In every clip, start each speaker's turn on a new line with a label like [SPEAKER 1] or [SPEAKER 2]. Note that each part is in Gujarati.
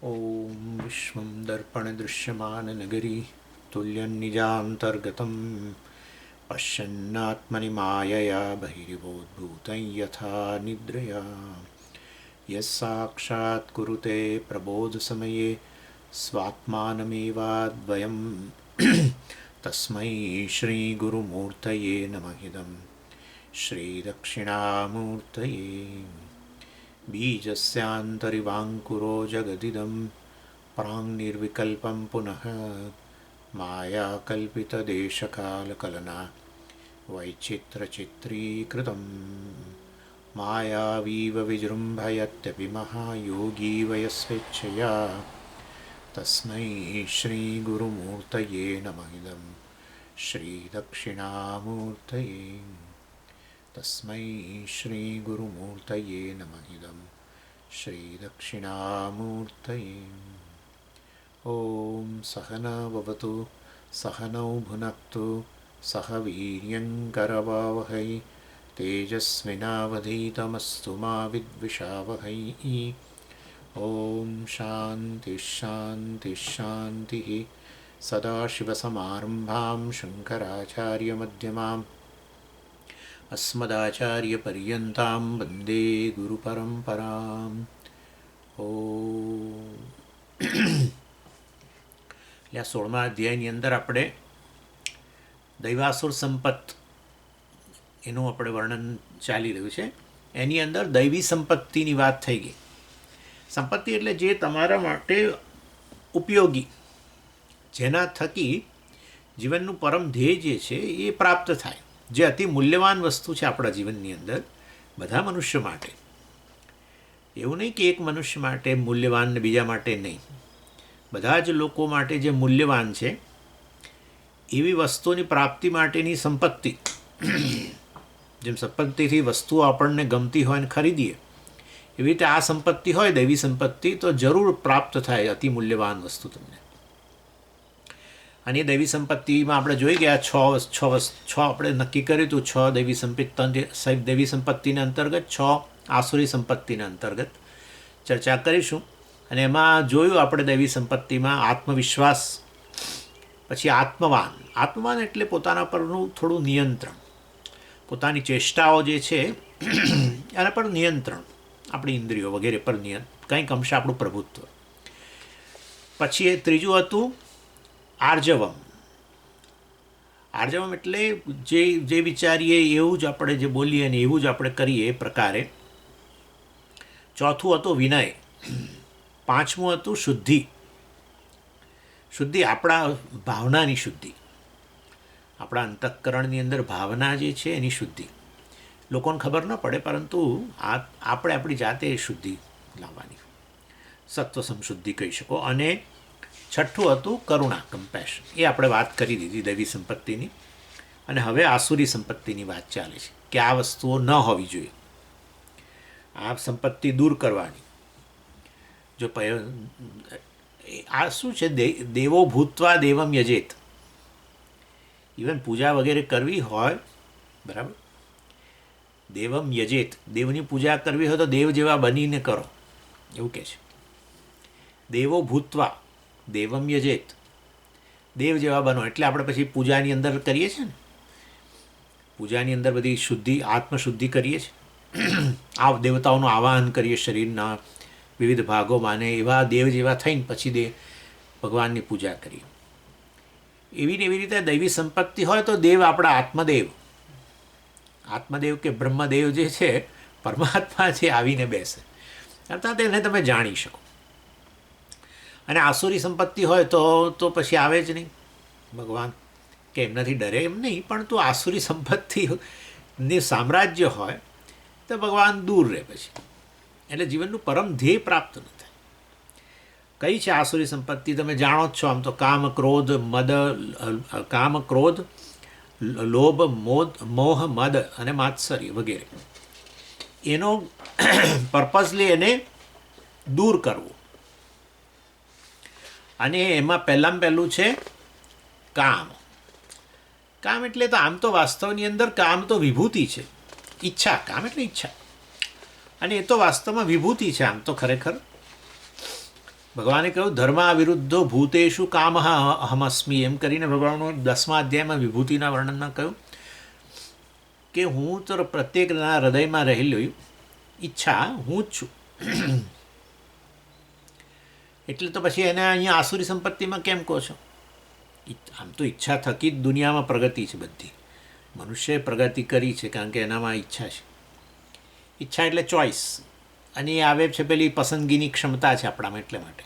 [SPEAKER 1] ॐ विश्वं दर्पणदृश्यमाननगरी तुल्यन्निजान्तर्गतं पश्यन्नात्मनि मायया बहिर्वोद्भूतं यथा निद्रया यस्साक्षात् कुरुते प्रबोधसमये स्वात्मानमेवाद्वयं तस्मै श्रीगुरुमूर्तये नमः इदं श्रीदक्षिणामूर्तये बीजस्यान्तरिवाङ्कुरो जगदिदं प्राङ्निर्विकल्पं पुनः मायाकल्पितदेशकालकलना वैचित्रचित्रीकृतं मायावीव विजृम्भयत्यपि महायोगी वयस्वेच्छया तस्मै श्रीगुरुमूर्तये नमः इदं श्रीदक्षिणामूर्तये तस्मै श्रीगुरुमूर्तये नमः इदं श्रीदक्षिणामूर्तये ॐ सहना भवतु सहनौ भुनक्तु सह वीर्यङ्करवावहै तेजस्विनावधीतमस्तु मा विद्विषावहै ॐ शान्तिः शान्तिः शान्तिः सदाशिवसमारम्भां शङ्कराचार्यमध्यमाम् अस्मदाचार्यपर्यन्तां वन्दे ગુરુપરંપરામ. એટલે આ 16મા અધ્યાયની અંદર આપણે દૈવાસુર સંપત એનું આપણે વર્ણન ચાલી રહ્યું છે. એની અંદર દૈવી સંપત્તિની વાત થઈ ગઈ. સંપત્તિ એટલે જે તમારા માટે ઉપયોગી, જેના થકી જીવનનું પરમ ધ્યેય જે છે એ પ્રાપ્ત થાય, જે અતિ મૂલ્યવાન વસ્તુ છે આપણા જીવનની અંદર બધા મનુષ્ય માટે. એવું નહીં કે એક મનુષ્ય માટે મૂલ્યવાન ને બીજા માટે નહીં. બધા જ લોકો માટે જે મૂલ્યવાન છે એવી વસ્તુની પ્રાપ્તિ માટેની સંપત્તિ, જેમ સંપત્તિથી વસ્તુઓ આપણને ગમતી હોય ને ખરીદીએ, એવી રીતે આ સંપત્તિ હોય દૈવી સંપત્તિ તો જરૂર પ્રાપ્ત થાય અતિ મૂલ્યવાન વસ્તુ તમને. અને એ દૈવી સંપત્તિમાં આપણે જોઈ ગયા છ આપણે નક્કી કર્યું હતું. 6 દૈવી સંપત્તિના અંતર્ગત, 6 આસુરી સંપત્તિના અંતર્ગત ચર્ચા કરીશું. અને એમાં જોયું આપણે દૈવી સંપત્તિમાં આત્મવિશ્વાસ, પછી આત્મવાન એટલે પોતાના પરનું થોડું નિયંત્રણ, પોતાની ચેષ્ટાઓ જે છે એના પર નિયંત્રણ, આપણી ઇન્દ્રિયો વગેરે પર કંઈક અંશે આપણું પ્રભુત્વ. પછી એ ત્રીજું હતું આર્જવમ એટલે જે વિચારીએ એવું જ આપણે જે બોલીએ ને એવું જ આપણે કરીએ એ પ્રકારે. ચોથું હતું વિનય. પાંચમું હતું શુદ્ધિ આપણા ભાવનાની શુદ્ધિ, આપણા અંતઃકરણની અંદર ભાવના જે છે એની શુદ્ધિ. લોકોને ખબર ન પડે, પરંતુ આપણે આપણી જાતે શુદ્ધિ લાવવાની, સત્વ સંશુદ્ધિ કહી શકો. અને છઠ્ઠું હતું કરુણા, કમ્પેશન. એ આપણે વાત કરી દીધી દૈવી સંપત્તિની. અને હવે આસુરી સંપત્તિની વાત ચાલે છે કે આ વસ્તુઓ ન હોવી જોઈએ, આ સંપત્તિ દૂર કરવાની. જો આ શું છે, દેવો ભૂત્વા દેવમ યજેત. ઇવન પૂજા વગેરે કરવી હોય, બરાબર, દેવમ યજેત, દેવની પૂજા કરવી હોય તો દેવ જેવા બનીને કરો, એવું કહે છે. દેવો ભૂત્વા દેવમ યજેત, દેવ જેવા બનો. એટલે આપણે પછી પૂજાની અંદર કરીએ છીએ ને, પૂજાની અંદર બધી શુદ્ધિ, આત્મશુદ્ધિ કરીએ છીએ. આ દેવતાઓનું આવાહન કરીએ શરીરના વિવિધ ભાગોમાં, ને એવા દેવ જેવા થઈને પછી ભગવાનની પૂજા કરીએ. એવી ને એવી રીતે દૈવી સંપત્તિ હોય તો દેવ, આપણા આત્મદેવ કે બ્રહ્મદેવ જે છે, પરમાત્મા છે, આવીને બેસે, અર્થાત એને તમે જાણી શકો. અને આસુરી સંપત્તિ હોય તો પછી આવે જ નહીં ભગવાન, કે એમનાથી ડરે એમ નહીં, પણ તો આસુરી સંપત્તિની સામ્રાજ્ય હોય તો ભગવાન દૂર રહે પછી. એટલે જીવનનું પરમ ધ્યેય પ્રાપ્ત ન થાય. કઈ છે આસુરી સંપત્તિ તમે જાણો જ છો. આમ તો કામ, ક્રોધ, લોભ, મોહ, મદ અને માત્સર્ય વગેરે. એનો પર્પઝલી એને દૂર કરવું. અને એમાં પહેલું છે કામ. એટલે તો આમ તો વાસ્તવની અંદર કામ તો વિભૂતિ છે. ઈચ્છા, કામ એટલે ઈચ્છા. અને એ તો વાસ્તવમાં વિભૂતિ છે આમ તો ખરેખર. ભગવાને કહ્યું ધર્મા વિરુદ્ધો ભૂતેષુ કામઃ અહમસ્મી એમ કરીને ભગવાનનું 10મા અધ્યાયમાં વિભૂતિના વર્ણનમાં કહ્યું કે હું તો પ્રત્યેકના હૃદયમાં રહેલી ઈચ્છા હું જ છું. એટલે તો પછી એને અહીંયા આસુરી સંપત્તિમાં કેમ કહો છો? આમ તો ઈચ્છા થકી જ દુનિયામાં પ્રગતિ છે બધી. મનુષ્યએ પ્રગતિ કરી છે કારણ કે એનામાં ઈચ્છા છે. ઈચ્છા એટલે ચોઈસ, અને એ આવે છે પેલી પસંદગીની ક્ષમતા છે આપણામાં, એટલે માટે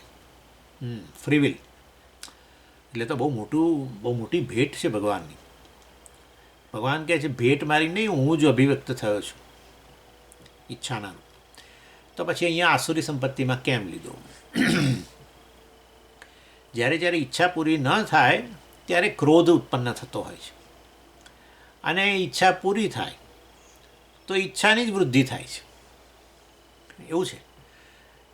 [SPEAKER 1] ફ્રી વિલ. એટલે તો બહુ મોટી ભેટ છે ભગવાનની. ભગવાન કહે છે ભેટ મારી નહીં, હું જ અભિવ્યક્ત થયો છું ઈચ્છાના. તો પછી અહીંયા આસુરી સંપત્તિમાં કેમ લીધો? જ્યારે જ્યારે ઈચ્છા પૂરી ન થાય ત્યારે ક્રોધ ઉત્પન્ન થતો હોય છે, અને ઈચ્છા પૂરી થાય તો ઈચ્છાની જ વૃદ્ધિ થાય છે. એવું છે.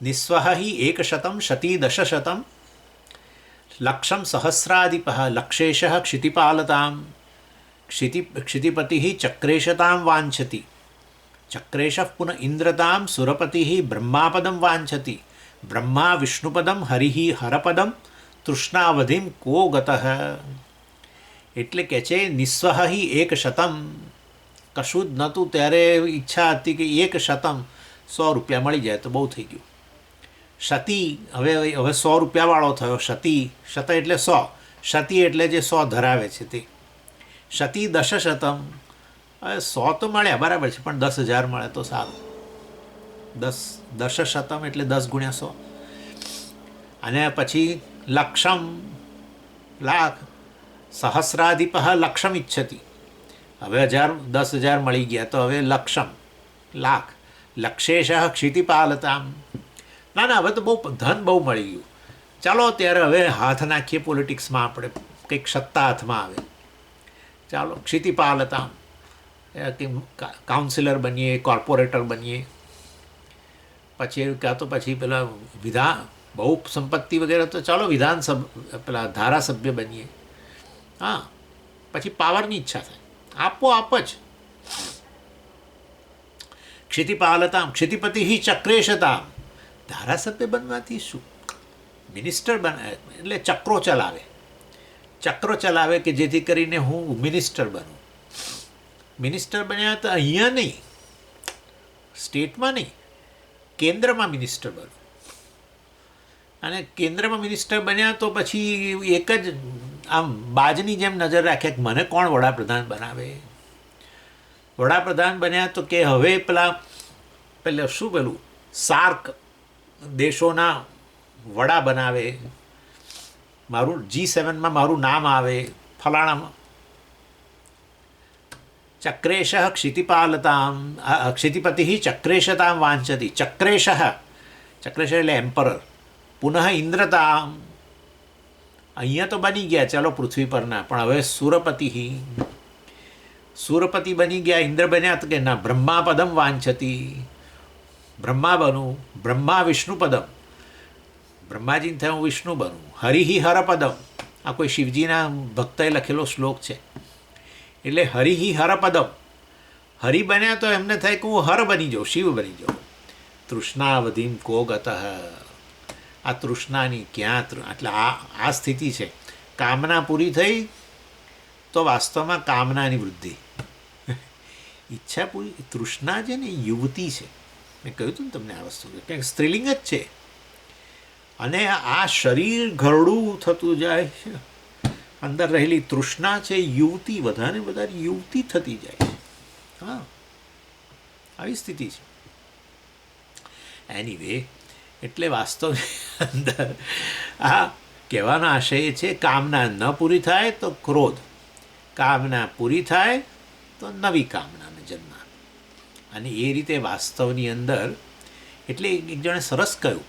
[SPEAKER 1] નિસ્વહ હિ 100 શતી 10 લક્ષમ સહસ્રાધિપ લક્ષેશ ક્ષિતિપાલતામ ક્ષિતિપતિ ચક્રેશતામ વાંછતિ ચક્રેશ પુનઃ ઇન્દ્રતામ સુરપતિ બ્રહ્માપદમ વાંછતિ બ્રહ્મા વિષ્ણુપદમ હરિ હરપદમ તૃષ્ણાવધિમ કો ગતઃ. એટલે કે છે નિસ્વહ હિ 100, કશું જ નહોતું ત્યારે ઈચ્છા હતી કે 100 100 રૂપિયા મળી જાય તો બહુ થઈ ગયું. શતી હવે 100 રૂપિયાવાળો થયો. શત એટલે 100, શતી એટલે જે 100 ધરાવે છે તે. શતી 10 હવે 100 તો મળ્યા બરાબર છે, પણ 10,000 મળે તો સારું. 10 એટલે 10 × 100. અને પછી લક્ષમ લાખ, સહસ્રાધિપ લક્ષમ ઈચ્છતી. હવે 10,000 મળી ગયા તો હવે લક્ષમ લાખ, લક્ષેશ ક્ષિતિપાલતામ. ના હવે તો ધન બહુ મળી ગયું, ચાલો ત્યારે હવે હાથ નાખીએ પોલિટિક્સમાં, આપણે કંઈક સત્તા હાથમાં આવે, ચાલો ક્ષિતિપાલતામ, કાઉન્સિલર બનીએ, કોર્પોરેટર બનીએ, પછી કાં તો પછી પેલા બહુ સંપત્તિ વગેરે તો ચાલો પેલા ધારાસભ્ય બનીએ. હા, પછી પાવરની ઈચ્છા થાય, આપોઆપ જ. ક્ષિતિપાલતામ ક્ષિતિપતિ ચક્રેશતામ. ધારાસભ્ય બનવાથી શું? મિનિસ્ટર બનાવે એટલે ચક્રો ચલાવે કે જેથી કરીને હું મિનિસ્ટર બનું. મિનિસ્ટર બન્યા તો અહીંયા નહીં, સ્ટેટમાં નહીં, કેન્દ્રમાં મિનિસ્ટર બનું. અને કેન્દ્રમાં મિનિસ્ટર બન્યા તો પછી એક જ આમ બાજની જેમ નજર રાખે કે મને કોણ વડાપ્રધાન બનાવે. વડાપ્રધાન બન્યા તો કે હવે પેલા શું પેલું સાર્ક દેશોના વડા બનાવે, મારું G7માં મારું નામ આવે ફલાણામાં. ચક્રેશ ક્ષિતિપાલતામ ક્ષિતિપતિ ચક્રેશતામ વાંચતી. ચક્રેશ એટલે એમ્પરર. પુનઃ ઇન્દ્રતામ, અહીંયા તો બની ગયા ચાલો પૃથ્વી પરના, પણ હવે સુરપતિ બની ગયા, ઇન્દ્ર બન્યા તો કે ના બ્રહ્માપદમ વાંછતી, બ્રહ્મા બનું. બ્રહ્મા વિષ્ણુપદમ, બ્રહ્માજીને થયું વિષ્ણુ બનું. હરિ હરપદમ, આ કોઈ શિવજીના ભક્તએ લખેલો શ્લોક છે. એટલે હરિ હરપદમ, હરિ બન્યા તો એમને થાય કે હું હર બની જાઉં, શિવ બની જાઉં. તૃષ્ણાવધિમ કો ગતઃ. આ તૃષ્ણાની ક્યાં એટલે આ સ્થિતિ છે. કામના પૂરી થઈ તો વાસ્તવમાં કામનાની વૃદ્ધિ. ઈચ્છા પૂરી. તૃષ્ણા છે ને યુવતી છે, મેં કહ્યું હતું ને તમને આ વસ્તુ, કંઈક સ્ત્રીલિંગ જ છે. અને આ શરીર ઘરડું થતું જાય છે, અંદર રહેલી તૃષ્ણા છે યુવતી, વધારે યુવતી થતી જાય છે. હા, આવી સ્થિતિ છે. એનીવે, એટલે વાસ્તવની અંદર આ કહેવાનો આશય છે કામના ન પૂરી થાય તો ક્રોધ, કામના પૂરી થાય તો નવી કામનાનો જન્મ. અને એ રીતે વાસ્તવની અંદર એટલે એક જણે સરસ કહ્યું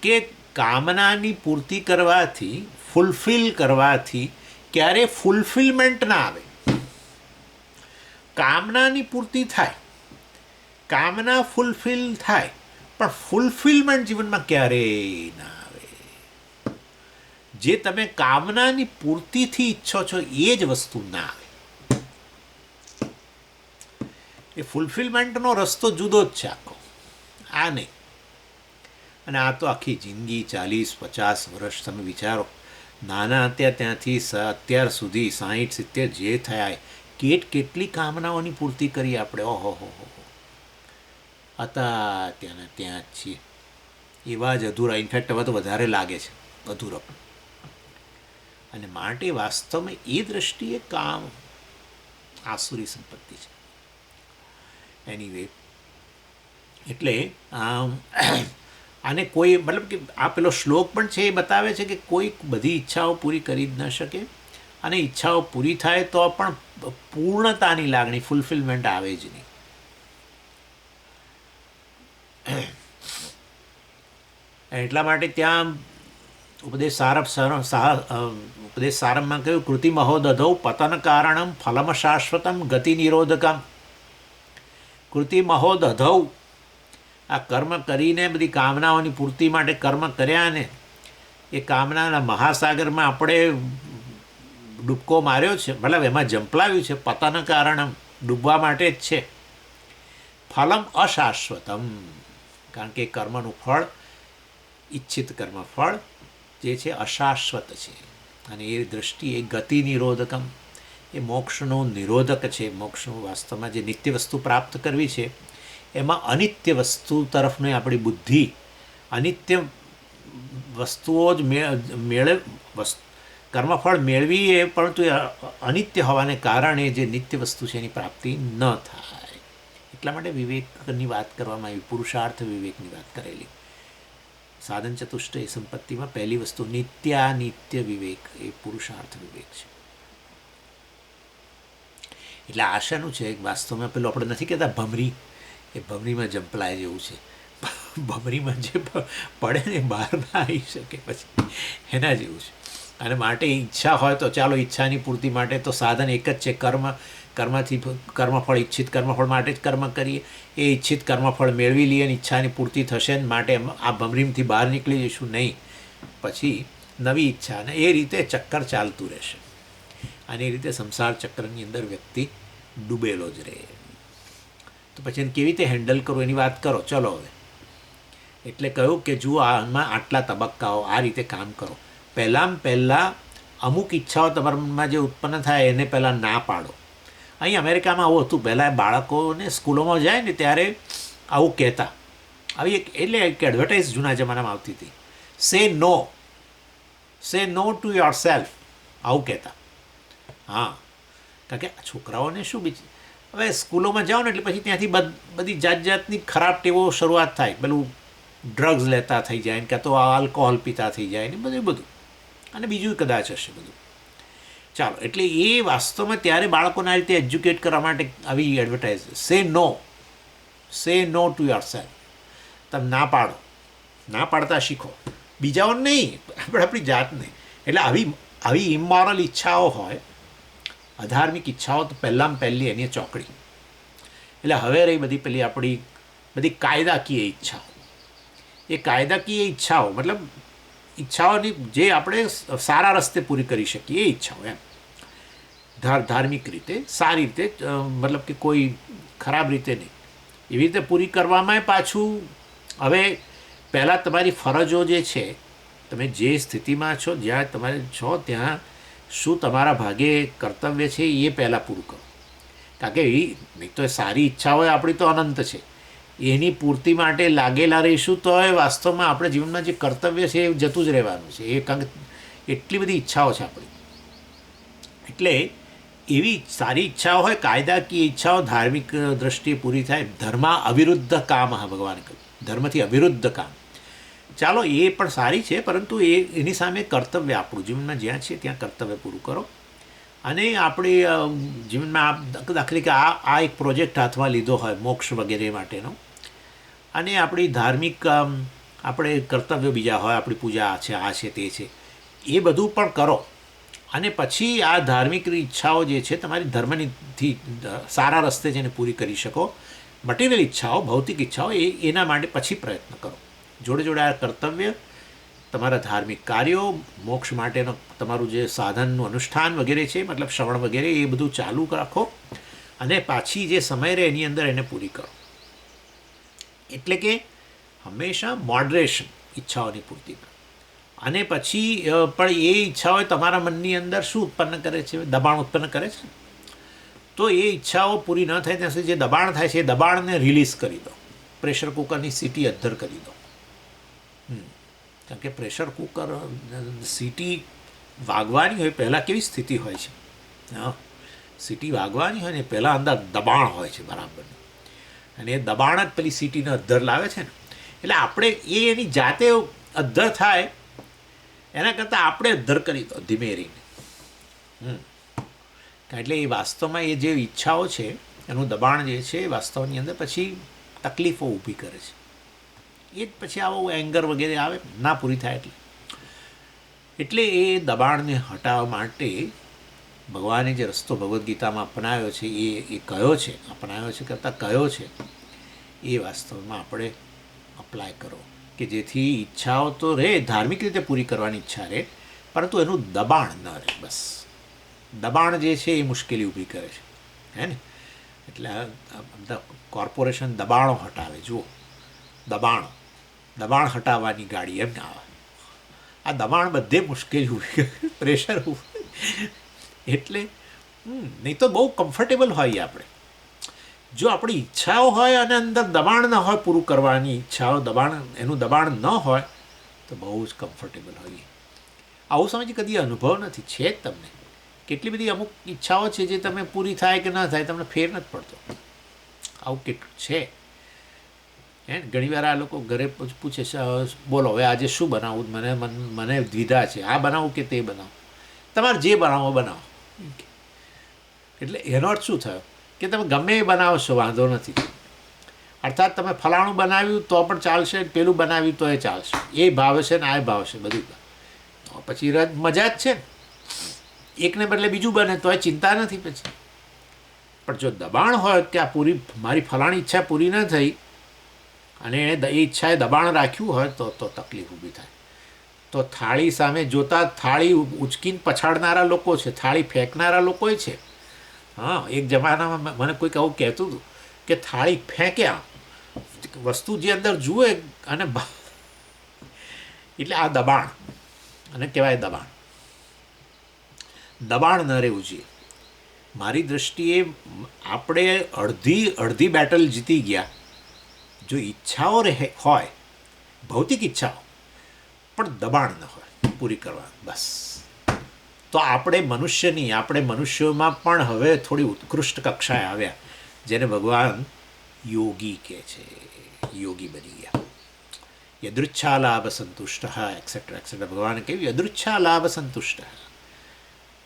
[SPEAKER 1] કે કામનાની પૂર્તિ કરવાથી, ફૂલફિલ કરવાથી ક્યારે ફૂલફિલમેન્ટ ના આવે. કામનાની પૂર્તિ થાય, કામના ફૂલફિલ થાય, પણ ફૂલફિલમેન્ટ જીવનમાં ક્યારેય ના આવે. જે તમે કામનાની પૂર્તિથી ઈચ્છો છો એ જ વસ્તુ ના આવે. એ ફૂલફિલમેન્ટનો રસ્તો જુદો જ છે આખો, આ નહીં. અને આ તો આખી જિંદગી 40-50 વર્ષ તમે વિચારો, નાના હતા ત્યાંથી અત્યાર સુધી 60-70 જે થયા કેટલી કામનાઓની પૂર્તિ કરી આપણે. ઓહો હો હતા ત્યાંના ત્યાં જ છીએ, એવા જ અધૂરા. ઇનફેક્ટ હવે તો વધારે લાગે છે અધૂરો. અને માટે વાસ્તવમાં એ દૃષ્ટિએ કામ આસુરી સંપત્તિ છે. એનીવે, એટલે આને કોઈ મતલબ કે આ પેલો શ્લોક પણ છે એ બતાવે છે કે કોઈ બધી ઈચ્છાઓ પૂરી કરી જ ન શકે, અને ઈચ્છાઓ પૂરી થાય તો પણ પૂર્ણતાની લાગણી, ફૂલફિલમેન્ટ આવે જ નહીં. એટલા માટે ત્યાં ઉપદેશ સારમમાં કહ્યું, કૃતિ મહોદધૌ પતન કારણમ ફલમ શાશ્વતમ ગતિ નિરોધકમ. કૃતિ મહોદધૌ, આ કર્મ કરીને બધી કામનાઓની પૂર્તિ માટે કર્મ કર્યા ને એ કામનાના મહાસાગરમાં આપણે ડૂબકો માર્યો છે, મતલબ એમાં જંપલાવ્યું છે. પતન કારણમ, ડૂબવા માટે જ છે. ફલમ અશાશ્વતમ, કારણ કે કર્મનું ફળ, ઈચ્છિત કર્મ ફળ જે છે અશાશ્વત છે. અને એ દૃષ્ટિએ ગતિ નિરોધકમ, એ મોક્ષનો નિરોધક છે. મોક્ષનું વાસ્તવમાં જે નિત્ય વસ્તુ પ્રાપ્ત કરવી છે એમાં અનિત્ય વસ્તુ તરફની આપણી બુદ્ધિ, અનિત્ય વસ્તુઓ જ કર્મફળ મેળવીએ, પરંતુ અનિત્ય હોવાને કારણે જે નિત્ય વસ્તુ છે એની પ્રાપ્તિ ન થાય. એટલા માટે વિવેકની વાત કરવામાં આવી, પુરુષાર્થ વિવેકની વાત કરેલી. સાધન ચતુષ્ટય સંપત્તિમાં પહેલી વસ્તુ નિત્યાનિત્ય વિવેક, એ પુરુષાર્થ વિવેક છે. એટલે આશાનું છે વાસ્તવમાં પેલું આપણે નથી કહેતા ભમરી, એ ભમરીમાં જંપલાય જેવું છે. ભમરીમાં જે પડે ને બહાર ના આવી શકે પછી, એના જેવું છે. અને માટે ઈચ્છા હોય તો ચાલો, ઈચ્છાની પૂર્તિ માટે તો સાધન એક જ છે, કર્મથી કર્મફળ, ઈચ્છિત કર્મફળ માટે જ કર્મ કરીએ. એ ઈચ્છિત કર્મફળ મેળવી લઈએ અને ઈચ્છાની પૂર્તિ થશે ને માટે આ ભમરીમાંથી બહાર નીકળી જઈશું નહીં, પછી નવી ઈચ્છા, અને એ રીતે ચક્કર ચાલતું રહેશે. અને એ રીતે સંસાર ચક્રની અંદર વ્યક્તિ ડૂબેલો જ રહે. તો પછી એને કેવી રીતે હેન્ડલ કરવું એની વાત કરો. ચલો હવે, એટલે કહ્યું કે જુઓ, આમાં આટલા તબક્કાઓ, આ રીતે કામ કરો. પહેલાં અમુક ઈચ્છાઓ તમારામાં જે ઉત્પન્ન થાય એને પહેલાં ના પાડો. અહીં અમેરિકામાં આવું હતું, પહેલાં બાળકોને સ્કૂલોમાં જાય ને ત્યારે આવું કહેતા. આવી એક એડવર્ટાઇઝ જૂના જમાનામાં આવતી હતી, સે નો ટુ યોર સેલ્ફ, આવું કહેતા. હા, કારણ કે છોકરાઓને શું હવે સ્કૂલોમાં જાઓ ને એટલે પછી ત્યાંથી બધી જાતની ખરાબ ટેવો શરૂઆત થાય. પેલું ડ્રગ્સ લેતા થઈ જાય ને, કાં તો આલ્કોહોલ પીતા થઈ જાય ને, બધું અને બીજું કદાચ હશે બધું. ચાલો, એટલે એ વાસ્તવમાં ત્યારે બાળકોને આ રીતે એજ્યુકેટ કરવા માટે આવી એડવર્ટાઇઝ, સે નો ટુ યોર સેલ્ફ. તમે ના પાડો, ના પાડતા શીખો, બીજાઓને નહીં, આપણી જાતને. એટલે આવી ઇમોરલ ઈચ્છાઓ હોય, અધાર્મિક ઈચ્છાઓ, તો પહેલી એની ચોકડી. એટલે હવે રહી બધી પેલી આપણી બધી કાયદાકીય ઈચ્છાઓ. એ કાયદાકીય ઈચ્છાઓ મતલબ ઈચ્છાઓની જે આપણે સારા રસ્તે પૂરી કરી શકીએ એ ઈચ્છાઓ, એમ ધાર્મિક રીતે, સારી રીતે, મતલબ કે કોઈ ખરાબ રીતે નહીં, એવી રીતે પૂરી કરવામાં પાછું. હવે પહેલાં તમારી ફરજો જે છે, તમે જે સ્થિતિમાં છો, જ્યાં તમારે છો ત્યાં શું તમારા ભાગે કર્તવ્ય છે એ પહેલાં પૂરું કરો. કારણ કે નહીં તો સારી ઈચ્છા હોય આપણી તો અનંત છે, એની પૂર્તિ માટે લાગેલા રહીશું તો એ વાસ્તવમાં આપણે જીવનમાં જે કર્તવ્ય છે એ જતું જ રહેવાનું છે. એ કારણ કે એટલી બધી ઈચ્છાઓ છે આપણી. એટલે એવી સારી ઈચ્છાઓ હોય, કાયદાકીય ઈચ્છાઓ ધાર્મિક દ્રષ્ટિએ પૂરી થાય. ધર્મ અવિરુદ્ધ કામ, હા ભગવાને કહ્યું, ધર્મથી અવિરુદ્ધ કામ. ચાલો, એ પણ સારી છે, પરંતુ એની સામે કર્તવ્ય આપણું જીવનમાં જ્યાં છે ત્યાં કર્તવ્ય પૂરું કરો. અને આપણે જીવનમાં દાખલા કે આ એક પ્રોજેક્ટ હાથમાં લીધો હોય મોક્ષ વગેરે માટેનો, અને આપણી ધાર્મિક આપણે કર્તવ્યો બીજા હોય, આપણી પૂજા છે, આ છે, તે છે, એ બધું પણ કરો. અને પછી આ ધાર્મિક ઈચ્છાઓ જે છે તમારી ધર્મનીથી સારા રસ્તે જેને પૂરી કરી શકો, મટિરિયલ ઈચ્છાઓ, ભૌતિક ઈચ્છાઓ, એના માટે પછી પ્રયત્ન કરો. જોડે આ કર્તવ્ય, તમારા ધાર્મિક કાર્યો, મોક્ષ માટેનો તમારું જે સાધનનું અનુષ્ઠાન વગેરે છે, મતલબ શ્રવણ વગેરે, એ બધું ચાલુ રાખો. અને પાછી જે સમય રહે એની અંદર એને પૂરી કરો. એટલે કે હંમેશા મોડરેશન, ઈચ્છાઓની પૂર્તિમાં. અને પછી પણ એ ઈચ્છાઓ તમારા મનની અંદર શું ઉત્પન્ન કરે છે? દબાણ ઉત્પન્ન કરે છે. તો એ ઈચ્છાઓ પૂરી ન થાય ત્યાં સુધી જે દબાણ થાય છે એ દબાણને રિલીઝ કરી દો. પ્રેશર કુકરની સીટી અદ્ધર કરી દો. કારણ કે પ્રેશર કુકર સીટી વાગવાની હોય પહેલાં કેવી સ્થિતિ હોય છે? હા, સીટી વાગવાની હોય ને પહેલાં અંદર દબાણ હોય છે બરાબર, અને એ દબાણ જ પેલી સીટીને અદ્ધર લાવે છે ને. એટલે આપણે એની જાતે અદ્ધર થાય એના કરતાં આપણે અદ્ધર કરી દો ધીમે રહીને. એટલે એ વાસ્તવમાં એ જે ઈચ્છાઓ છે એનું દબાણ જે છે એ વાસ્તવની અંદર પછી તકલીફો ઊભી કરે છે. એ જ પછી આવો એંગર વગેરે આવે ના પૂરી થાય એટલે એ દબાણને હટાવવા માટે ભગવાને જે રસ્તો ભગવદ્ ગીતામાં અપનાવ્યો છે એ કયો છે, અપનાવ્યો છે કરતાં કયો છે એ વાસ્તવમાં આપણે અપ્લાય કરો કે જેથી ઈચ્છાઓ તો રહે, ધાર્મિક રીતે પૂરી કરવાની ઈચ્છા રહે, પરંતુ એનું દબાણ ન રહે. બસ દબાણ જે છે એ મુશ્કેલી ઊભી કરે છે, હે ને. એટલે બધા કોર્પોરેશન દબાણો હટાવે. જુઓ, દબાણ હટાવવાની ગાડી એમ ના આવે. આ દબાણ બધે મુશ્કેલી ઊભી કરે, પ્રેશર એટલે નહીં તો બહુ કમ્ફર્ટેબલ હોઈએ આપણે. જો આપણી ઈચ્છાઓ હોય અને અંદર દબાણ ન હોય, પૂરું કરવાની ઈચ્છાઓ એનું દબાણ ન હોય તો બહુ જ કમ્ફર્ટેબલ હોઈએ. આવું સમજ કદી અનુભવ નથી છે જ તમને? કેટલી બધી અમુક ઈચ્છાઓ છે જે તમે પૂરી થાય કે ન થાય તમને ફેર નથી પડતો. આવું કેટલું છે હે. ઘણી વાર આ લોકો ઘરે પૂછે બોલો હવે આજે શું બનાવવું, મને દ્વિધા છે, આ બનાવું કે તે બનાવું. તમારે જે બનાવો બનાવો. એટલે એનો અર્થ શું થયો કે તમે ગમે એ બનાવશો વાંધો નથી. અર્થાત તમે ફલાણું બનાવ્યું તો પણ ચાલશે, પેલું બનાવ્યું તો એ ચાલશે, એ ભાવશે ને આ ભાવશે, બધું તો પછી મજા જ છે ને. એકને બદલે બીજું બને તો એ ચિંતા નથી પછી. પણ જો દબાણ હોય કે આ મારી ફલાણી ઈચ્છા પૂરી ન થઈ અને એણે એ ઈચ્છાએ દબાણ રાખ્યું હોય તો તકલીફ ઊભી થાય. તો થાળી સામે જોતા થાળી ઉચકીને પછાડનારા લોકો છે, થાળી ફેંકનારા લોકોય છે. હા, એક જમાનામાં મને કોઈક આવું કહેતું હતું કે થાળી ફેંક્યા, વસ્તુ જે અંદર જુએ અને એટલે આ દબાણ અને કહેવાય દબાણ ન રહેવું જોઈએ. મારી દૃષ્ટિએ આપણે અડધી બેટલ જીતી ગયા જો ઈચ્છાઓ હોય, ભૌતિક ઈચ્છાઓ, પણ દબાણ ન હોય પૂરી કરવા. બસ તો આપણે મનુષ્યોમાં પણ હવે થોડી ઉત્કૃષ્ટ કક્ષાએ આવ્યા, જેને ભગવાન યોગી કહે છે. યોગી બની ગયા. યદૃચ્છા લાભ સંતુષ્ટ એક્સેટ્રા એક્સેટ્રા. ભગવાને કહ્યું યદૃચ્છા લાભ સંતુષ્ટ.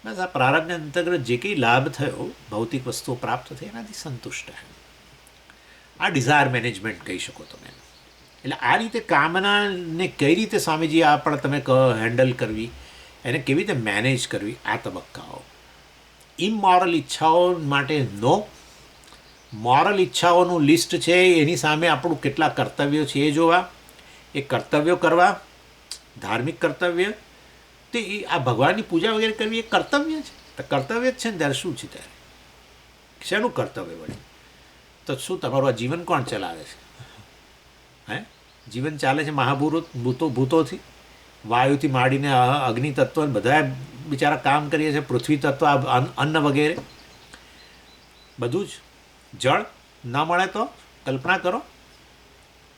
[SPEAKER 1] બસ આ પ્રારબ્ધને અંતર્ગત જે કંઈ લાભ થયો, ભૌતિક વસ્તુઓ પ્રાપ્ત થઈ, એનાથી સંતુષ્ટ. આ ડિઝાયર મેનેજમેન્ટ કહી શકો તમે. એટલે આ રીતે કામનાને કઈ રીતે સ્વામીજી તમે હેન્ડલ કરવી, એને કેવી રીતે મેનેજ કરવી, આ તબક્કાઓ. ઇમોરલ ઈચ્છાઓ માટે નો. મોરલ ઈચ્છાઓનું લિસ્ટ છે, એની સામે આપણું કેટલા કર્તવ્યો છે એ જોવા, એ કર્તવ્યો કરવા, ધાર્મિક કર્તવ્ય. તો એ આ ભગવાનની પૂજા વગેરે કરવી એ કર્તવ્ય છે. તો કર્તવ્ય જ છે ને, ત્યારે શું છે? ત્યારે શેનું કર્તવ્ય વળે? તો શું તમારું આ જીવન કોણ ચલાવે છે? હે, જીવન ચાલે છે ભૂતોથી, વાયુથી માંડીને અગ્નિ તત્વ બધા બિચારા કામ કરીએ છીએ, પૃથ્વી તત્વ, અન્ન વગેરે બધું જ. જળ ન મળે તો કલ્પના કરો,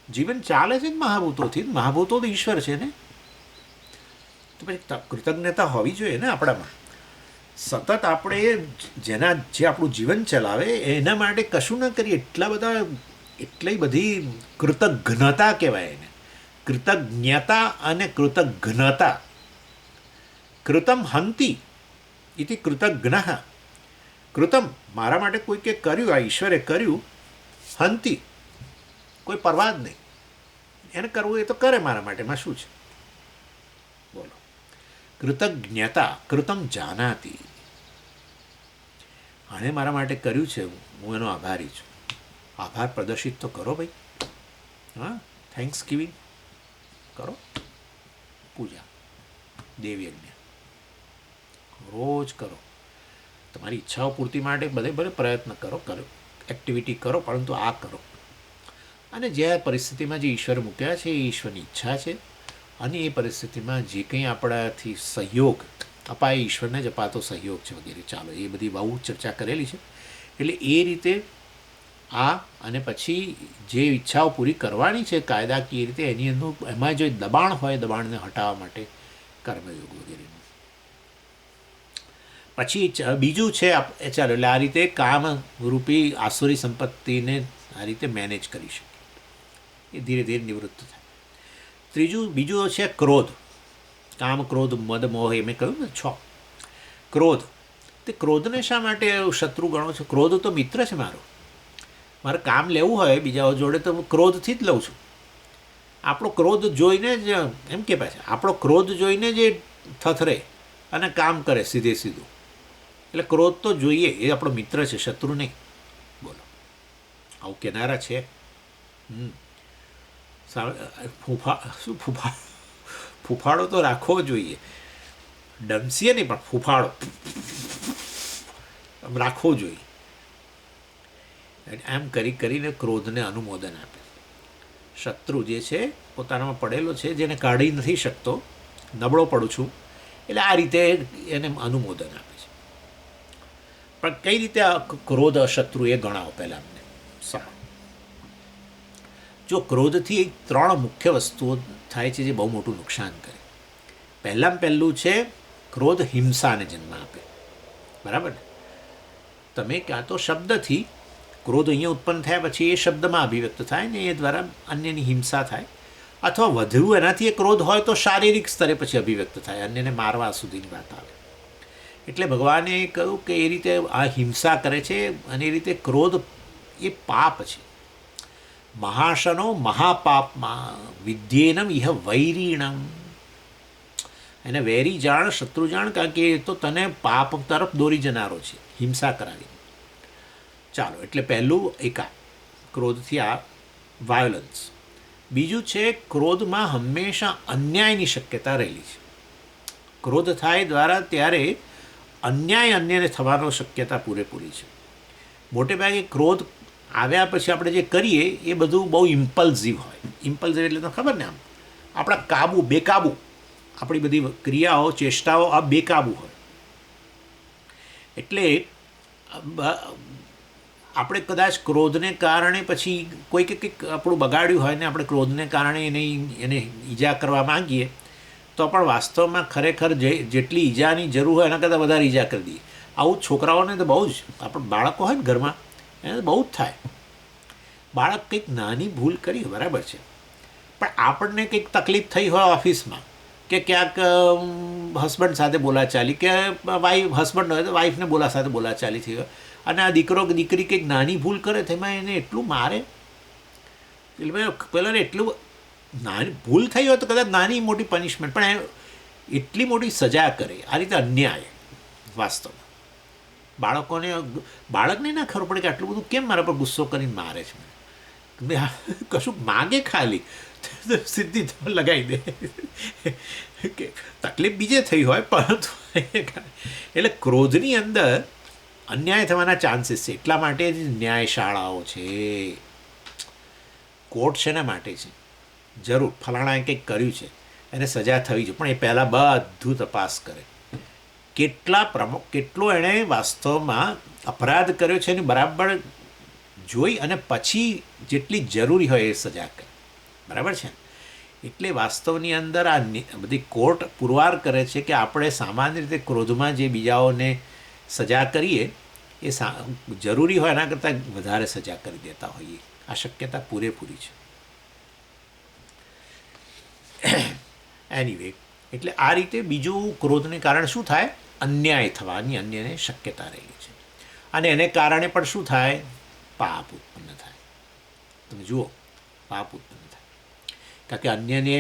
[SPEAKER 1] જીવન ચાલે છે જ મહાભૂતોથી. મહાભૂતો તો ઈશ્વર છે ને. તો પછી કૃતજ્ઞતા હોવી જોઈએ ને આપણામાં. સતત આપણે જે આપણું જીવન ચલાવે એના માટે કશું ન કરીએ, એટલી બધી કૃતજ્ઞતા કહેવાય એને. કૃતજ્ઞતા અને કૃતજ્ઞતા. કૃતમ હંતિ ઇતિ કૃતજ્ઞ. કૃતમ મારા માટે કોઈકે કર્યું, આ ઈશ્વરે કર્યું. હંતિ કોઈ પરવા જ નહીં, એને કરવું એ તો કરે મારા માટે, માં શું છે બોલો. કૃતજ્ઞતા. કૃતમ જાનાતિ. આણે મારા માટે કર્યું છે, હું એનો આભારી છું. આભાર પ્રદર્શિત તો કરો ભાઈ. હા, થેન્ક્સ ગિવિંગ કરો. પૂજા, દેવયજ્ઞ રોજ કરો. તમારી ઈચ્છાઓ પૂર્તિ માટે ભલે પ્રયત્ન કરો, એક્ટિવિટી કરો, પરંતુ આ કરો. અને જે પરિસ્થિતિમાં જે ઈશ્વર મૂક્યા છે એ ઈશ્વરની ઈચ્છા છે. અને એ પરિસ્થિતિમાં જે કંઈ આપણાથી સહયોગ અપાય, ઈશ્વરને જ અપાતો સહયોગ છે વગેરે, ચાલો એ બધી બહુ ચર્ચા કરેલી છે. એટલે એ રીતે આ અને પછી જે ઈચ્છાઓ પૂરી કરવાની છે કાયદાકીય રીતે, એની અંદર એમાં જો દબાણ હોય, દબાણને હટાવવા માટે કર્મયોગ વગેરેનું. પછી બીજું છે, ચાલો એટલે આ રીતે કામરૂપી આસુરી સંપત્તિને આ રીતે મેનેજ કરી શકીએ, એ ધીરે ધીરે નિવૃત્ત થાય. બીજું છે ક્રોધ. કામ, ક્રોધ, મદ, મોહ, એ મેં કહ્યું ને 6. ક્રોધ, તે ક્રોધને શા માટે શત્રુ ગણો છો? ક્રોધ તો મિત્ર છે મારો. મારે કામ લેવું હોય બીજા જોડે તો હું ક્રોધથી જ લઉં છું. આપણો ક્રોધ જોઈને જ એમ કે પાછા આપણો ક્રોધ જોઈને જ એ થથરે અને કામ કરે સીધું. એટલે ક્રોધ તો જોઈએ, એ આપણો મિત્ર છે, શત્રુ નહીં. બોલો, આવું કેનારા છે? ફૂફાડો તો રાખવો જોઈએ, ડમસીએ નહીં પણ ફૂફાડો રાખવો જોઈએ. એમ કરીને ક્રોધને અનુમોદન આપે. શત્રુ જે છે પોતાનામાં પડેલો છે, જેને કાઢી નથી શકતો, નબળો પડું છું, એટલે આ રીતે એને અનુમોદન આપે છે. પણ કઈ રીતે આ ક્રોધ અશત્રુ એ ગણાવો પહેલાં અમને. સારું, જો ક્રોધથી 3 મુખ્ય વસ્તુઓ થાય છે જે બહુ મોટું નુકસાન કરે. પહેલું છે ક્રોધ હિંસાને જન્મ આપે. બરાબર ને? તમે ક્યાં તો શબ્દથી ક્રોધ અહીંયા ઉત્પન્ન થયા પછી એ શબ્દમાં અભિવ્યક્ત થાય ને એ દ્વારા અન્યની હિંસા થાય, અથવા વધુ એનાથી એ ક્રોધ હોય તો શારીરિક સ્તરે પછી અભિવ્યક્ત થાય, અન્યને મારવા સુધીની વાત આવે. એટલે ભગવાને કહ્યું કે એ રીતે આ હિંસા કરે છે, અને એ રીતે ક્રોધ એ પાપ છે. મહાશનો મહાપાપમાં વિદ્યેનમ ઇહ વૈરીણમ. એને વેરી જાણ, શત્રુ જાણ, કારણ કે એ તો તને પાપ તરફ દોરી જનારો છે હિંસા કરાવી. ચાલો, એટલે પહેલું ક્રોધથી આ વાયોલન્સ. બીજું છે ક્રોધમાં હંમેશા અન્યાયની શક્યતા રહેલી છે. ક્રોધ થાય દ્વારા ત્યારે અન્યને થવાનો શક્યતા પૂરેપૂરી છે. મોટે ભાગે ક્રોધ આવ્યા પછી આપણે જે કરીએ એ બધું બહુ ઇમ્પલ્સિવ હોય. ઇમ્પલ્સિવ એટલે તો ખબર ને, આમ આપણા બેકાબુ, આપણી બધી ક્રિયાઓ, ચેષ્ટાઓ આ બેકાબુ હોય. એટલે આપણે કદાચ ક્રોધને કારણે પછી કોઈ કંઈક આપણું બગાડ્યું હોય ને આપણે ક્રોધને કારણે એને ઈજા કરવા માંગીએ તો પણ વાસ્તવમાં ખરેખર જેટલી ઈજાની જરૂર હોય એના કરતાં વધારે ઈજા કરી દઈએ. આવું છોકરાઓને તો બહુ જ, આપણે બાળકો હોય ને ઘરમાં એને તો બહુ જ થાય. બાળક કંઈક નાની ભૂલ કરી, બરાબર છે, પણ આપણને કંઈક તકલીફ થઈ હોય ઓફિસમાં, કે ક્યાંક હસબન્ડ સાથે બોલાચાલી, કે હસબન્ડ હોય તો વાઈફને સાથે બોલાચાલી થઈ હોય, અને આ દીકરો કે દીકરી કંઈક નાની ભૂલ કરે તેમાં એને એટલું મારે. એટલે પહેલાં એટલું નાની ભૂલ થઈ હોય તો કદાચ નાની મોટી પનિશમેન્ટ, પણ એટલી મોટી સજા કરે, આ રીતે અન્યાય. વાસ્તવમાં બાળકને ના ખબર પડે કે આટલું બધું કેમ મારા પર ગુસ્સો કરીને મારે છે. કશું માગે ખાલી સીધી લગાવી દે, કે તકલીફ બીજે થઈ હોય, પરંતુ એટલે ક્રોધની અંદર અન્યાય થવાના ચાન્સીસ છે. એટલા માટે જ ન્યાયશાળાઓ છે, કોર્ટ છે એના માટે છે. જરૂર ફલાણાએ કંઈક કર્યું છે, એને સજા થવી જોઈએ, પણ એ પહેલાં બધું તપાસ કરે, કેટલો એણે વાસ્તવમાં અપરાધ કર્યો છે એની બરાબર જોઈ અને પછી જેટલી જરૂરી હોય એ સજા કરે. બરાબર છે? એટલે વાસ્તવની અંદર આ બધી કોર્ટ પુરવાર કરે છે કે આપણે સામાન્ય રીતે ક્રોધમાં જે બીજાઓને સજા કરીએ એ જરૂરી હોય એના કરતાં વધારે સજા કરી દેતા હોઈએ. આ શક્યતા પૂરેપૂરી છે. એનીવે, એટલે આ રીતે બીજું ક્રોધને કારણે શું થાય? અન્યાય થવાની અન્યને શક્યતા રહેલી છે. અને એને કારણે પણ શું થાય? પાપ ઉત્પન્ન થાય. તમે જુઓ, પાપ ઉત્પન્ન થાય, કારણ કે અન્યને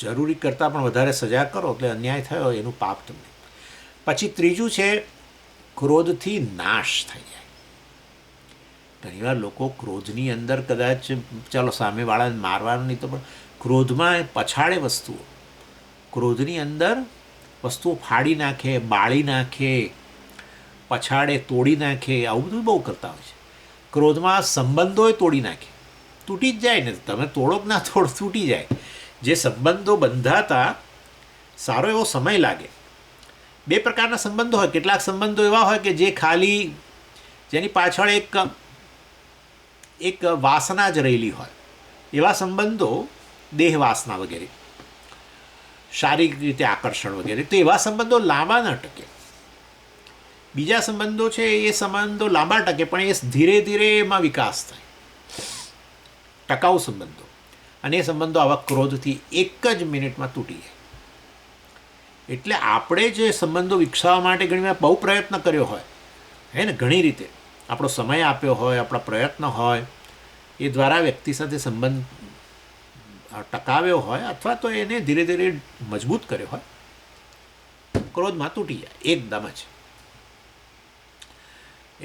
[SPEAKER 1] જરૂરી કરતાં પણ વધારે સજા કરો એટલે અન્યાય થયો એનું પાપ તમને. પછી ત્રીજું છે ક્રોધથી નાશ થઈ જાય. ઘણીવાર લોકો ક્રોધની અંદર કદાચ ચાલો સામેવાળાને મારવાનું નહીં તો પણ ક્રોધમાં પછાડે વસ્તુઓ, ક્રોધની અંદર વસ્તુઓ ફાડી નાખે, બાળી નાખે, પછાડે, તોડી નાખે, આવું બધું બહુ કરતા હોય છે. ક્રોધમાં સંબંધોય તોડી નાખે, તૂટી જ જાય ને, તમે તોડો કે ના તોડો તૂટી જાય. જે સંબંધો બંધાતા સારો એવો સમય લાગે. બે પ્રકારના સંબંધો હોય. કેટલાક સંબંધો એવા હોય કે જે ખાલી જેની પાછળ એક વાસના જ રહેલી હોય. એવા સંબંધો, દેહ વાસના વગેરે, શારીરિક રીતે આકર્ષણ વગેરે, તો એવા સંબંધો લાંબા ન ટકે. બીજા સંબંધો છે એ સંબંધો લાંબા ટકે, પણ એ ધીરે ધીરે એમાં વિકાસ થાય, ટકાઉ સંબંધો. અને એ સંબંધો આવા ક્રોધથી એક જ મિનિટમાં તૂટી જાય. એટલે આપણે જે સંબંધો વિકસાવવા માટે ઘણીવાર બહુ પ્રયત્ન કર્યો હોય, હે ને, ઘણી રીતે આપણો સમય આપ્યો હોય, આપણા પ્રયત્ન હોય, એ દ્વારા વ્યક્તિ સાથે સંબંધ ટકાવ્યો હોય અથવા તો એને ધીરે ધીરે મજબૂત કર્યો હોય, ક્રોધમાં તૂટી જાય એકદમ જ.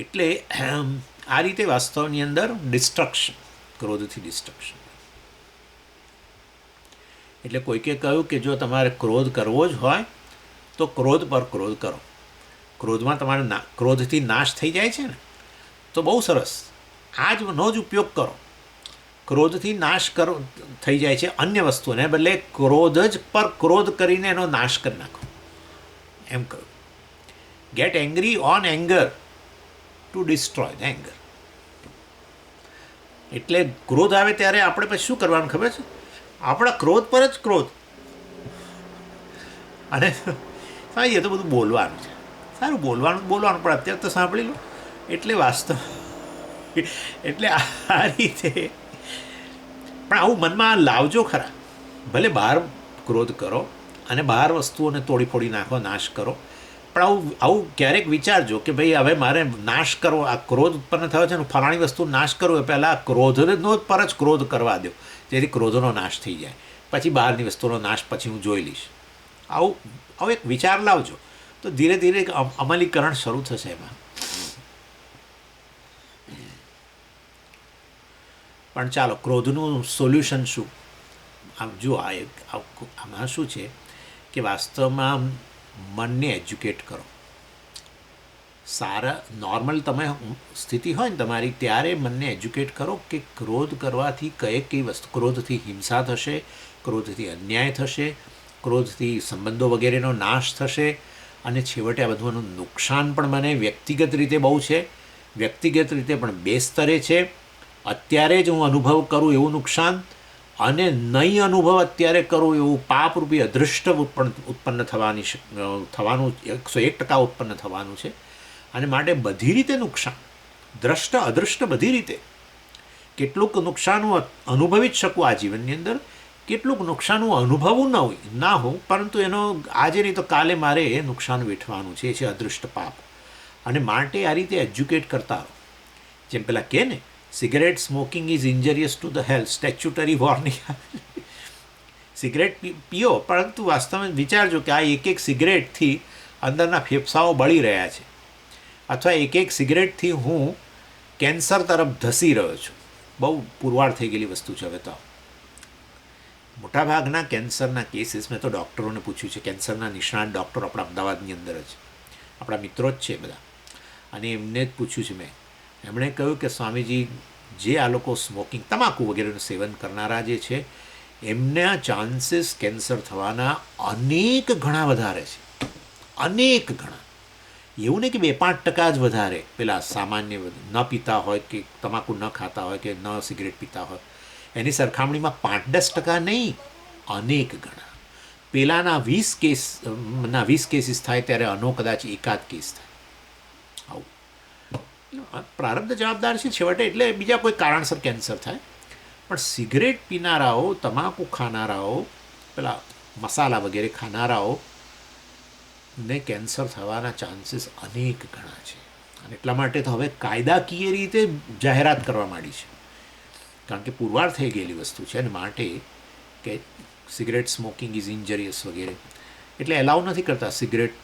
[SPEAKER 1] એટલે આ રીતે વાસ્તવની અંદર ડિસ્ટ્રક્શન, ક્રોધથી ડિસ્ટ્રક્શન. એટલે કોઈકે કહ્યું કે જો તમારે ક્રોધ કરવો જ હોય તો ક્રોધ પર ક્રોધ કરો. ક્રોધમાં તમારે ક્રોધથી નાશ થઈ જાય છે ને, તો બહુ સરસ, આજનો જ ઉપયોગ કરો. ક્રોધથી નાશ કરો થઈ જાય છે અન્ય વસ્તુને બદલે ક્રોધ જ પર ક્રોધ કરીને એનો નાશ કરી નાખો, એમ કહ્યું. Get angry on anger to destroy the anger. એટલે ક્રોધ આવે ત્યારે આપણે પછી શું કરવાનું ખબર છે? આપણા ક્રોધ પર જ ક્રોધ. અને એ તો બધું બોલવાનું છે, સારું બોલવાનું પણ અત્યારે તો સાંભળી લો. એટલે વાસ્તવ એટલે આ રીતે પણ આવું મનમાં લાવજો ખરા. ભલે બહાર ક્રોધ કરો અને બહાર વસ્તુઓને તોડી ફોડી નાખો, નાશ કરો, પણ આવું ક્યારેક વિચારજો કે ભાઈ હવે મારે નાશ કરવો, આ ક્રોધ ઉત્પન્ન થયો છે ને, ફલાણી વસ્તુ નાશ કરવો, એ પહેલાં ક્રોધનો પર જ ક્રોધ કરવા દો, જેથી ક્રોધનો નાશ થઈ જાય. પછી બહારની વસ્તુનો નાશ પછી હું જોઈ લઈશ. આવું એક વિચાર લાવજો તો ધીરે ધીરે અમલીકરણ શરૂ થશે એમાં. પણ ચાલો, ક્રોધનું સોલ્યુશન શું? આમ જુઓ, આમાં શું છે કે વાસ્તવમાં મનને એજ્યુકેટ કરો. સારા નોર્મલ તમે સ્થિતિ હોય ને તમારી, ત્યારે મનને એજ્યુકેટ કરો કે ક્રોધ કરવાથી કઈ વસ્તુ, ક્રોધથી હિંસા થશે, ક્રોધથી અન્યાય થશે, ક્રોધથી સંબંધો વગેરેનો નાશ થશે, અને છેવટે આ બધુંનું નુકસાન પણ મને વ્યક્તિગત રીતે બહુ છે, વ્યક્તિગત રીતે પણ બે સ્તરે છે. અત્યારે જ હું અનુભવ કરું એવું નુકસાન, અને નહીં અનુભવ અત્યારે કરું એવું પાપરૂપી અદૃષ્ટ ઉત્પન્ન થવાનું 101% ઉત્પન્ન થવાનું છે. અને માટે બધી રીતે નુકસાન, દ્રષ્ટ અદૃષ્ટ બધી રીતે. કેટલુંક નુકસાન હું અનુભવી જ શકું આ જીવનની અંદર, કેટલુંક નુકસાન હું અનુભવું ના હોઉં, પરંતુ એનો આજે નહીં તો કાલે મારે એ નુકસાન વેઠવાનું છે. એ છે અદૃષ્ટ પાપ. અને માટે આ રીતે એજ્યુકેટ કરતા રહો. જેમ પેલા કહે ને, cigarette smoking is ઇન્જરિયસ to the health, statutory warning. Cigarette પીઓ, પરંતુ વાસ્તવમાં વિચારજો કે આ એક સિગરેટથી અંદરના ફેફસાઓ બળી રહ્યા છે, અથવા એક સિગરેટથી હું કેન્સર તરફ ધસી રહ્યો છું. બહુ પુરવાર થઈ ગયેલી વસ્તુ છે હવે તો. મોટાભાગના કેન્સરના કેસીસ, મેં તો ડૉક્ટરોને પૂછ્યું છે, કેન્સરના નિષ્ણાત ડૉક્ટર આપણા અમદાવાદની અંદર જ, આપણા મિત્રો જ છે બધા, અને એમને જ પૂછ્યું છે મેં. એમણે કહ્યું કે સ્વામીજી, જે આ લોકો સ્મોકિંગ, તમાકુ વગેરેનું સેવન કરનારા જે છે, એમના ચાન્સીસ કેન્સર થવાના અનેક ગણા વધારે છે, અનેક ગણા. એવું નહીં કે 2-5% જ વધારે પેલા સામાન્ય ન પીતા હોય કે તમાકુ ન ખાતા હોય કે ન સિગરેટ પીતા હોય, એની સરખામણીમાં 5-10% નહીં, અનેક ગણા. પેલાના 20 કેસીસ થાય ત્યારે આનો કદાચ એકાદ કેસ થાય. આવું પ્રારબ્ધ જવાબદાર છે છેવટે. એટલે બીજા કોઈ કારણસર કેન્સર થાય, પણ સિગરેટ પીનારાઓ, તમાકુ ખાનારાઓ, પેલા મસાલા વગેરે ખાનારાઓ ને કેન્સર થવાના ચાન્સીસ અનેક ગણા છે. અને એટલા માટે તો હવે કાયદાકીય રીતે જાહેરાત કરવા માંડી છે, કારણ કે પુરવાર થઈ ગયેલી વસ્તુ છે. અને માટે કે સિગરેટ સ્મોકિંગ ઇઝ ઇન્જરિયસ વગેરે, એટલે એલાઉ નથી કરતા સિગરેટ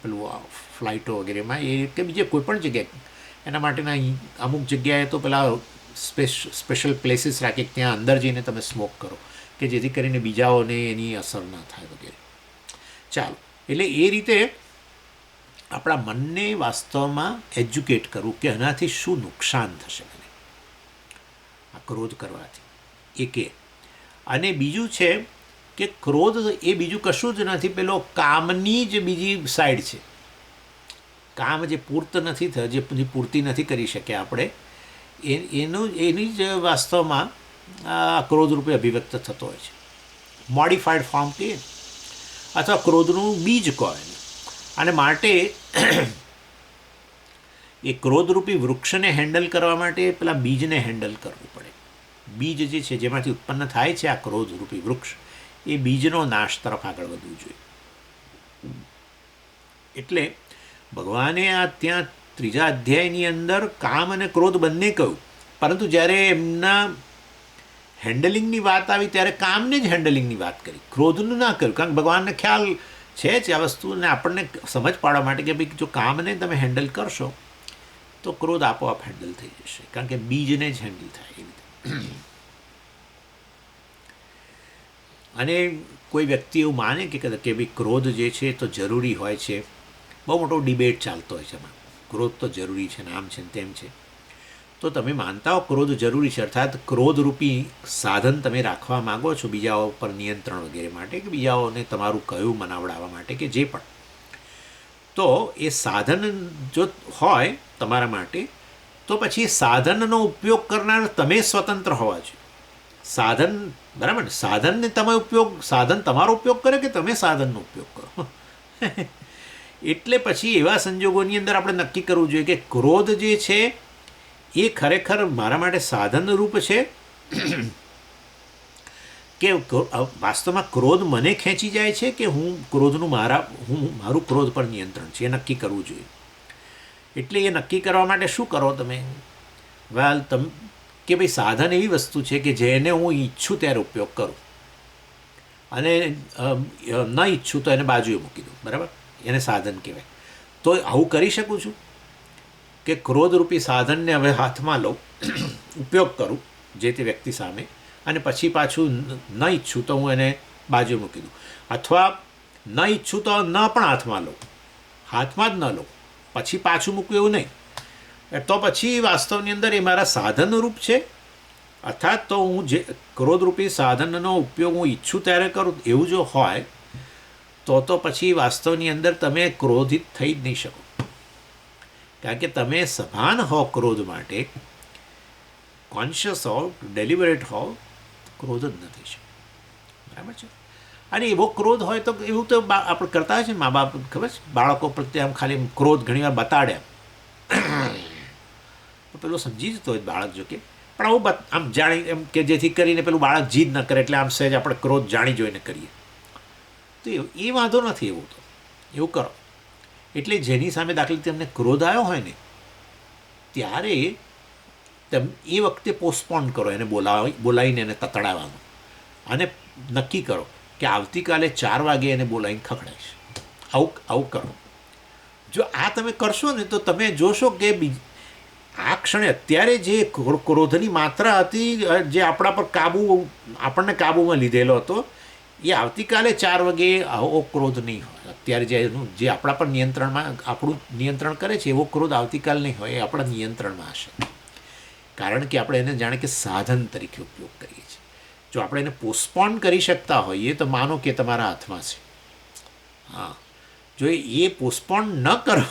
[SPEAKER 1] પેલું ફ્લાઇટો વગેરેમાં, એ કે બીજે કોઈ પણ જગ્યાએ. એના માટેના અમુક જગ્યાએ તો પેલા સ્પેશિયલ પ્લેસીસ રાખે, ત્યાં અંદર જઈને તમે સ્મોક કરો, કે જેથી કરીને બીજાઓને એની અસર ના થાય વગેરે. ચાલો, એટલે એ રીતે આપણા મનને વાસ્તવમાં એજ્યુકેટ કરવું કે એનાથી શું નુકસાન થશે મને આ ક્રોધ કરવાથી. એ કે અને બીજું છે કે ક્રોધ એ બીજું કશું જ નથી, પેલો કામની જ બીજી સાઈડ છે. કામ જે પૂર્ત નથી થયું, જે પૂર્તિ નથી કરી શક્યા આપણે, એની જ વાસ્તવમાં આ ક્રોધરૂપે અભિવ્યક્ત થતો હોય છે. મોડિફાઈડ ફોર્મ કહીએ અથવા ક્રોધનું બીજ કહો એને. અને માટે એ ક્રોધરૂપી વૃક્ષને હેન્ડલ કરવા માટે પેલા બીજને હેન્ડલ કરવું પડે. બીજ જે છે જેમાંથી ઉત્પન્ન થાય છે આ ક્રોધરૂપી વૃક્ષ, એ બીજનો નાશ તરફ આગળ વધવું જોઈએ. એટલે ભગવાને આ ત્યાં 3જા અધ્યાયની અંદર કામ અને ક્રોધ બંને કહ્યું, પરંતુ જ્યારે એમના હેન્ડલિંગની વાત આવી ત્યારે કામને જ હેન્ડલિંગની વાત કરી, ક્રોધનું ના કર્યું. કારણ કે ભગવાનને ખ્યાલ છે જ આ વસ્તુને આપણને સમજ પાડવા માટે કે ભાઈ જો કામને તમે હેન્ડલ કરશો તો ક્રોધ આપોઆપ હેન્ડલ થઈ જશે, કારણ કે બીજને જ હેન્ડલ થાય એ રીતે. અને કોઈ વ્યક્તિ એવું માને કે ભાઈ ક્રોધ જે છે તો જરૂરી હોય છે, બહુ મોટો ડિબેટ ચાલતો હોય છે એમાં, ક્રોધ તો જરૂરી છે ને આમ છે ને તેમ છે. તો તમે માનતા હો ક્રોધ જરૂરી છે, અર્થાત ક્રોધરૂપી સાધન તમે રાખવા માગો છો બીજાઓ પર નિયંત્રણ વગેરે માટે, કે બીજાઓને તમારું કહ્યું મનાવડાવવા માટે કે જે પણ, તો એ સાધન જો હોય તમારા માટે તો પછી સાધનનો ઉપયોગ કરનાર તમે સ્વતંત્ર હોવા જોઈએ. સાધન બરાબર ને, સાધનને તમે સાધન તમારો ઉપયોગ કરે કે તમે સાધનનો ઉપયોગ કરો. એટલે પછી એવા સંજોગોની અંદર આપણે નક્કી કરવું જોઈએ કે ક્રોધ જે છે એ ખરેખર મારા માટે સાધનરૂપ છે કે વાસ્તવમાં ક્રોધ મને ખેંચી જાય છે કે હું મારું ક્રોધ પર નિયંત્રણ છે, એ નક્કી કરવું જોઈએ. એટલે એ નક્કી કરવા માટે શું કરો તમે? કે ભાઈ સાધન એવી વસ્તુ છે કે જેને હું ઈચ્છું ત્યારે ઉપયોગ કરું અને ન ઈચ્છું તો એને બાજુએ મૂકી દઉં, બરાબર? એને સાધન કહેવાય. તો આવું કરી શકું છું કે ક્રોધરૂપી સાધનને હવે હાથમાં લઉં, ઉપયોગ કરું જે તે વ્યક્તિ સામે, અને પછી પાછું ન ઈચ્છું તો હું એને બાજુ મૂકી દઉં, અથવા ન ઈચ્છું તો ન પણ હાથમાં લઉં, હાથમાં જ ન લઉં પછી પાછું મૂકવું એવું નહીં. તો પછી વાસ્તવની અંદર એ મારા સાધનરૂપ છે, અર્થાત તો હું જે ક્રોધરૂપી સાધનનો ઉપયોગ હું ઈચ્છું ત્યારે કરું એવું જો હોય તો પછી વાસ્તવની અંદર તમે ક્રોધિત થઈ જ નહીં શકો. કારણ કે તમે સભાન હો ક્રોધ માટે, કોન્શિયસ હો, ડેલિબરેટ હો, ક્રોધ જ નથી શકે, બરાબર છે? અને એવો ક્રોધ હોય તો એવું તો આપણે કરતા હોય છે મા બાપ, ખબર છે, બાળકો પ્રત્યે આમ ખાલી ક્રોધ ઘણીવાર બતાડ્યા તો પેલું સમજી જતો હોય બાળક, જો કે પણ આવું આમ જાણી એમ કે જેથી કરીને પેલું બાળક જીદ ન કરે, એટલે આમ સહેજ આપણે ક્રોધ જાણી જોઈને કરીએ તો એ વાંધો નથી. એવું તો એવું કરો. એટલે જેની સામે દાખલા તમને ક્રોધ આવ્યો હોય ને ત્યારે એ વખતે પોસ્ટપોન કરો, એને બોલાવીને એને તતડાવવાનું, અને નક્કી કરો કે આવતીકાલે 4 વાગે એને બોલાવીને ખખડાઈશ. આવું કરો. જો આ તમે કરશો ને તો તમે જોશો કે આ ક્ષણે અત્યારે જે ક્રોધની માત્રા હતી, જે આપણા પર આપણને કાબૂમાં લીધેલો હતો, એ આવતીકાલે 4 વાગે આવો ક્રોધ નહીં હોય. અત્યારે જે આપણા પર આપણું નિયંત્રણ કરે છે એવો ક્રોધ આવતીકાલ નહીં હોય, એ આપણા નિયંત્રણમાં હશે. કારણ કે આપણે એને જાણે કે સાધન તરીકે ઉપયોગ કરીએ છીએ. જો આપણે એને પોસ્ટપોન કરી શકતા હોઈએ તો માનો કે તમારા હાથમાં છે, હા, જો એ પોસ્ટપોન ન કરો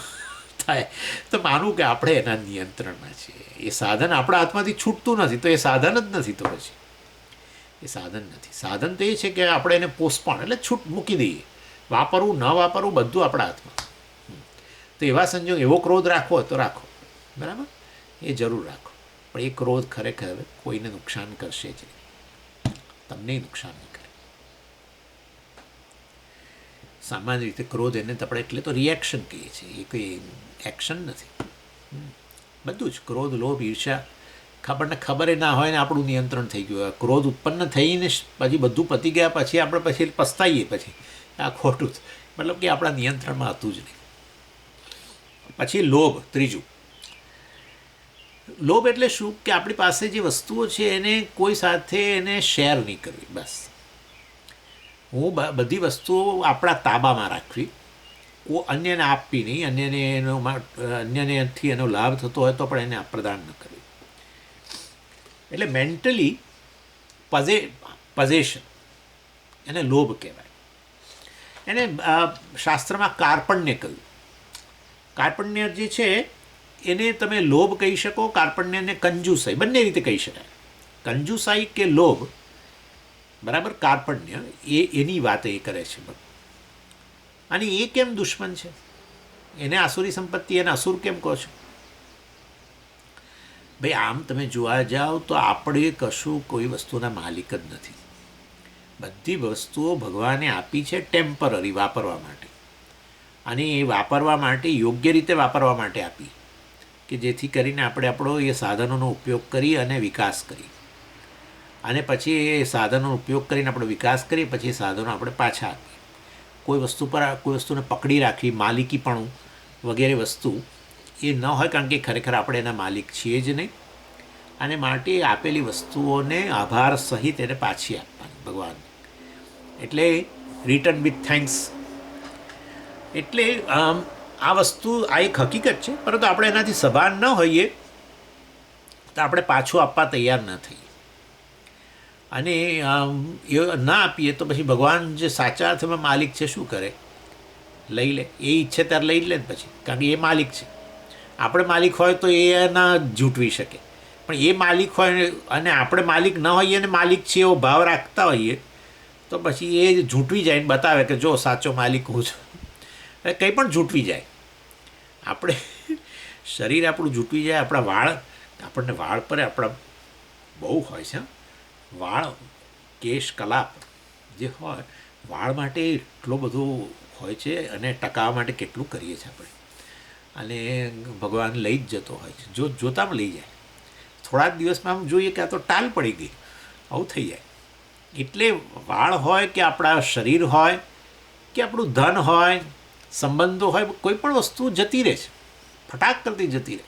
[SPEAKER 1] થાય તો માનું કે આપણે એના નિયંત્રણમાં છીએ. એ સાધન આપણા હાથમાંથી છૂટતું નથી તો એ સાધન જ નથી. તો પછી એ સાધન નથી. સાધન તો એ છે કે આપણે એને પોસ્ટપોન એટલે છૂટ મૂકી દઈએ, વાપરવું ન વાપરવું બધું આપણા હાથમાં. તો એવા સંજોગ એવો ક્રોધ રાખવો તો રાખો, બરાબર, એ જરૂર રાખો, પણ એ ક્રોધ ખરેખર કોઈને નુકસાન કરશે જ નહીં, તમને નુકસાન નહીં કરે. સામાન્ય રીતે ક્રોધ એને આપણે એટલે તો રિએક્શન કહીએ છીએ, એ કોઈ એક્શન નથી. બધું જ ક્રોધ, લોભ, ઈર્ષ્યા આપણને ખબર ના હોય ને આપણું નિયંત્રણ થઈ ગયું હોય. ક્રોધ ઉત્પન્ન થઈને પછી બધું પતી ગયા પછી આપણે પછી પસ્તાઈએ પછી આ ખોટું, મતલબ કે આપણા નિયંત્રણમાં હતું જ નહીં. પછી લોભ, ત્રીજું. લોભ એટલે શું કે આપણી પાસે જે વસ્તુઓ છે એને કોઈ સાથે એને શેર નહીં કરવી. બસ હું બધી વસ્તુઓ આપણા તાબામાં રાખવી, અન્યને આપવી નહીં, અન્યનેથી એનો લાભ થતો હોય તો પણ એને પ્રદાન ન કરવી. એટલે મેન્ટલી પઝેશન, એને લોભ કહેવાય. એને શાસ્ત્રમાં કાર્પણ્ય કહ્યું. કાર્પણ્ય જે છે એને તમે લોભ કહી શકો, કાર્પણ્યને કંજુસાઈ, બંને રીતે કહી શકાય. કંજુસાઈ કે લોભ બરાબર, કાર્પણ્ય એની વાત એ કરે છે. અને એ કેમ દુશ્મન છે? એને આસુરી સંપત્તિ, એને અસુર કેમ કહો છો? ભાઈ આમ તમે જોવા જાઓ તો આપણે કશું કોઈ વસ્તુના માલિક જ નથી. બધી વસ્તુઓ ભગવાને આપી છે ટેમ્પરરી વાપરવા માટે, અને એ વાપરવા માટે, યોગ્ય રીતે વાપરવા માટે આપી, કે જેથી કરીને આપણે આપણો એ સાધનોનો ઉપયોગ કરી અને વિકાસ કરી, અને પછી એ સાધનોનો ઉપયોગ કરીને આપણે વિકાસ કરીએ, પછી એ સાધનો આપણે પાછા આપીએ. કોઈ વસ્તુ પર, કોઈ વસ્તુને પકડી રાખવી, માલિકીપણું વગેરે વસ્તુ એ ન હોય, કારણ કે ખરેખર આપણે એના માલિક છીએ જ નહીં. અને માટે આપેલી વસ્તુઓને આભાર સહિત એને પાછી આપવાની ભગવાનને, એટલે રિટર્ન વિથ થેન્ક્સ. એટલે આ વસ્તુ, આ એક હકીકત છે, પરંતુ આપણે એનાથી સભાન ન હોઈએ તો આપણે પાછું આપવા તૈયાર ન થઈએ. અને એ ના આપીએ તો પછી ભગવાન જે સાચા અર્થમાં માલિક છે શું કરે? લઈ લે. એ ઈચ્છે ત્યારે લઈ લે જ પછી, કારણ કે એ માલિક છે. આપણે માલિક હોય તો એ ના ઝૂંટવી શકે, પણ એ માલિક હોય અને આપણે માલિક ન હોઈએ અને માલિક છે એવો ભાવ રાખતા હોઈએ તો પછી એ ઝૂંટવી જાય ને બતાવે કે જો સાચો માલિક હું છું. કંઈ પણ ઝૂંટવી જાય. આપણે શરીર આપણું ઝૂંટવી જાય, આપણા વાળ, આપણને વાળ પર આપણા બહુ હોય છે. વાળ, કેશ, કલાપ જે હોય, વાળ માટે એટલો બધો હોય છે, અને ટકાવવા માટે કેટલું કરીએ છીએ આપણે. અને ભગવાન લઈ જ જતો હોય છે, જોતામાં લઈ જાય. થોડા જ દિવસમાં આમ જોઈએ કે આ તો ટાલ પડી ગઈ, આવું થઈ જાય. એટલે વાળ હોય કે આપણા શરીર હોય કે આપણું ધન હોય, સંબંધો હોય, કોઈ પણ વસ્તુ જતી રહે છે, ફટાક કરતી જતી રહે.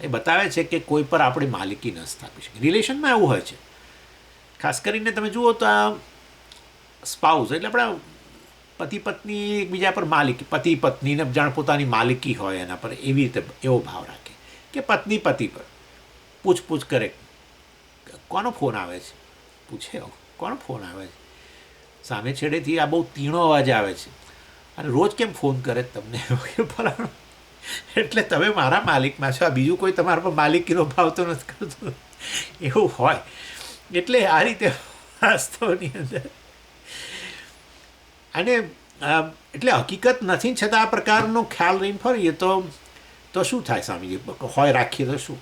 [SPEAKER 1] એ બતાવે છે કે કોઈ પર આપણી માલિકી ન સ્થાપી શકે. રિલેશનમાં એવું હોય છે, ખાસ કરીને તમે જુઓ તો આ સ્પાઉસ એટલે આપણા પતિ પત્ની એકબીજા પર માલિકી, પતિ પત્નીને જાણ પોતાની માલિકી હોય એના પર, એવી રીતે એવો ભાવ રાખે. કે પત્ની પતિ પર પૂછપૂછ કરે, કોનો ફોન આવે છે, પૂછે કોનો ફોન આવે છે, સામે છેડેથી આ બહુ તીણો અવાજ આવે છે, અને રોજ કેમ ફોન કરે તમને? ફલાણો. એટલે તમે મારા માલિકમાં છો, આ બીજું કોઈ તમારા પર માલિકીનો ભાવ તો નથી કરતું, એવું હોય. એટલે આ રીતે વાસ્તવની અંદર, અને એટલે હકીકત નથી છતાં આ પ્રકારનો ખ્યાલ રહીને ફરીએ તો શું થાય સ્વામીજી? હોય રાખીએ તો શું?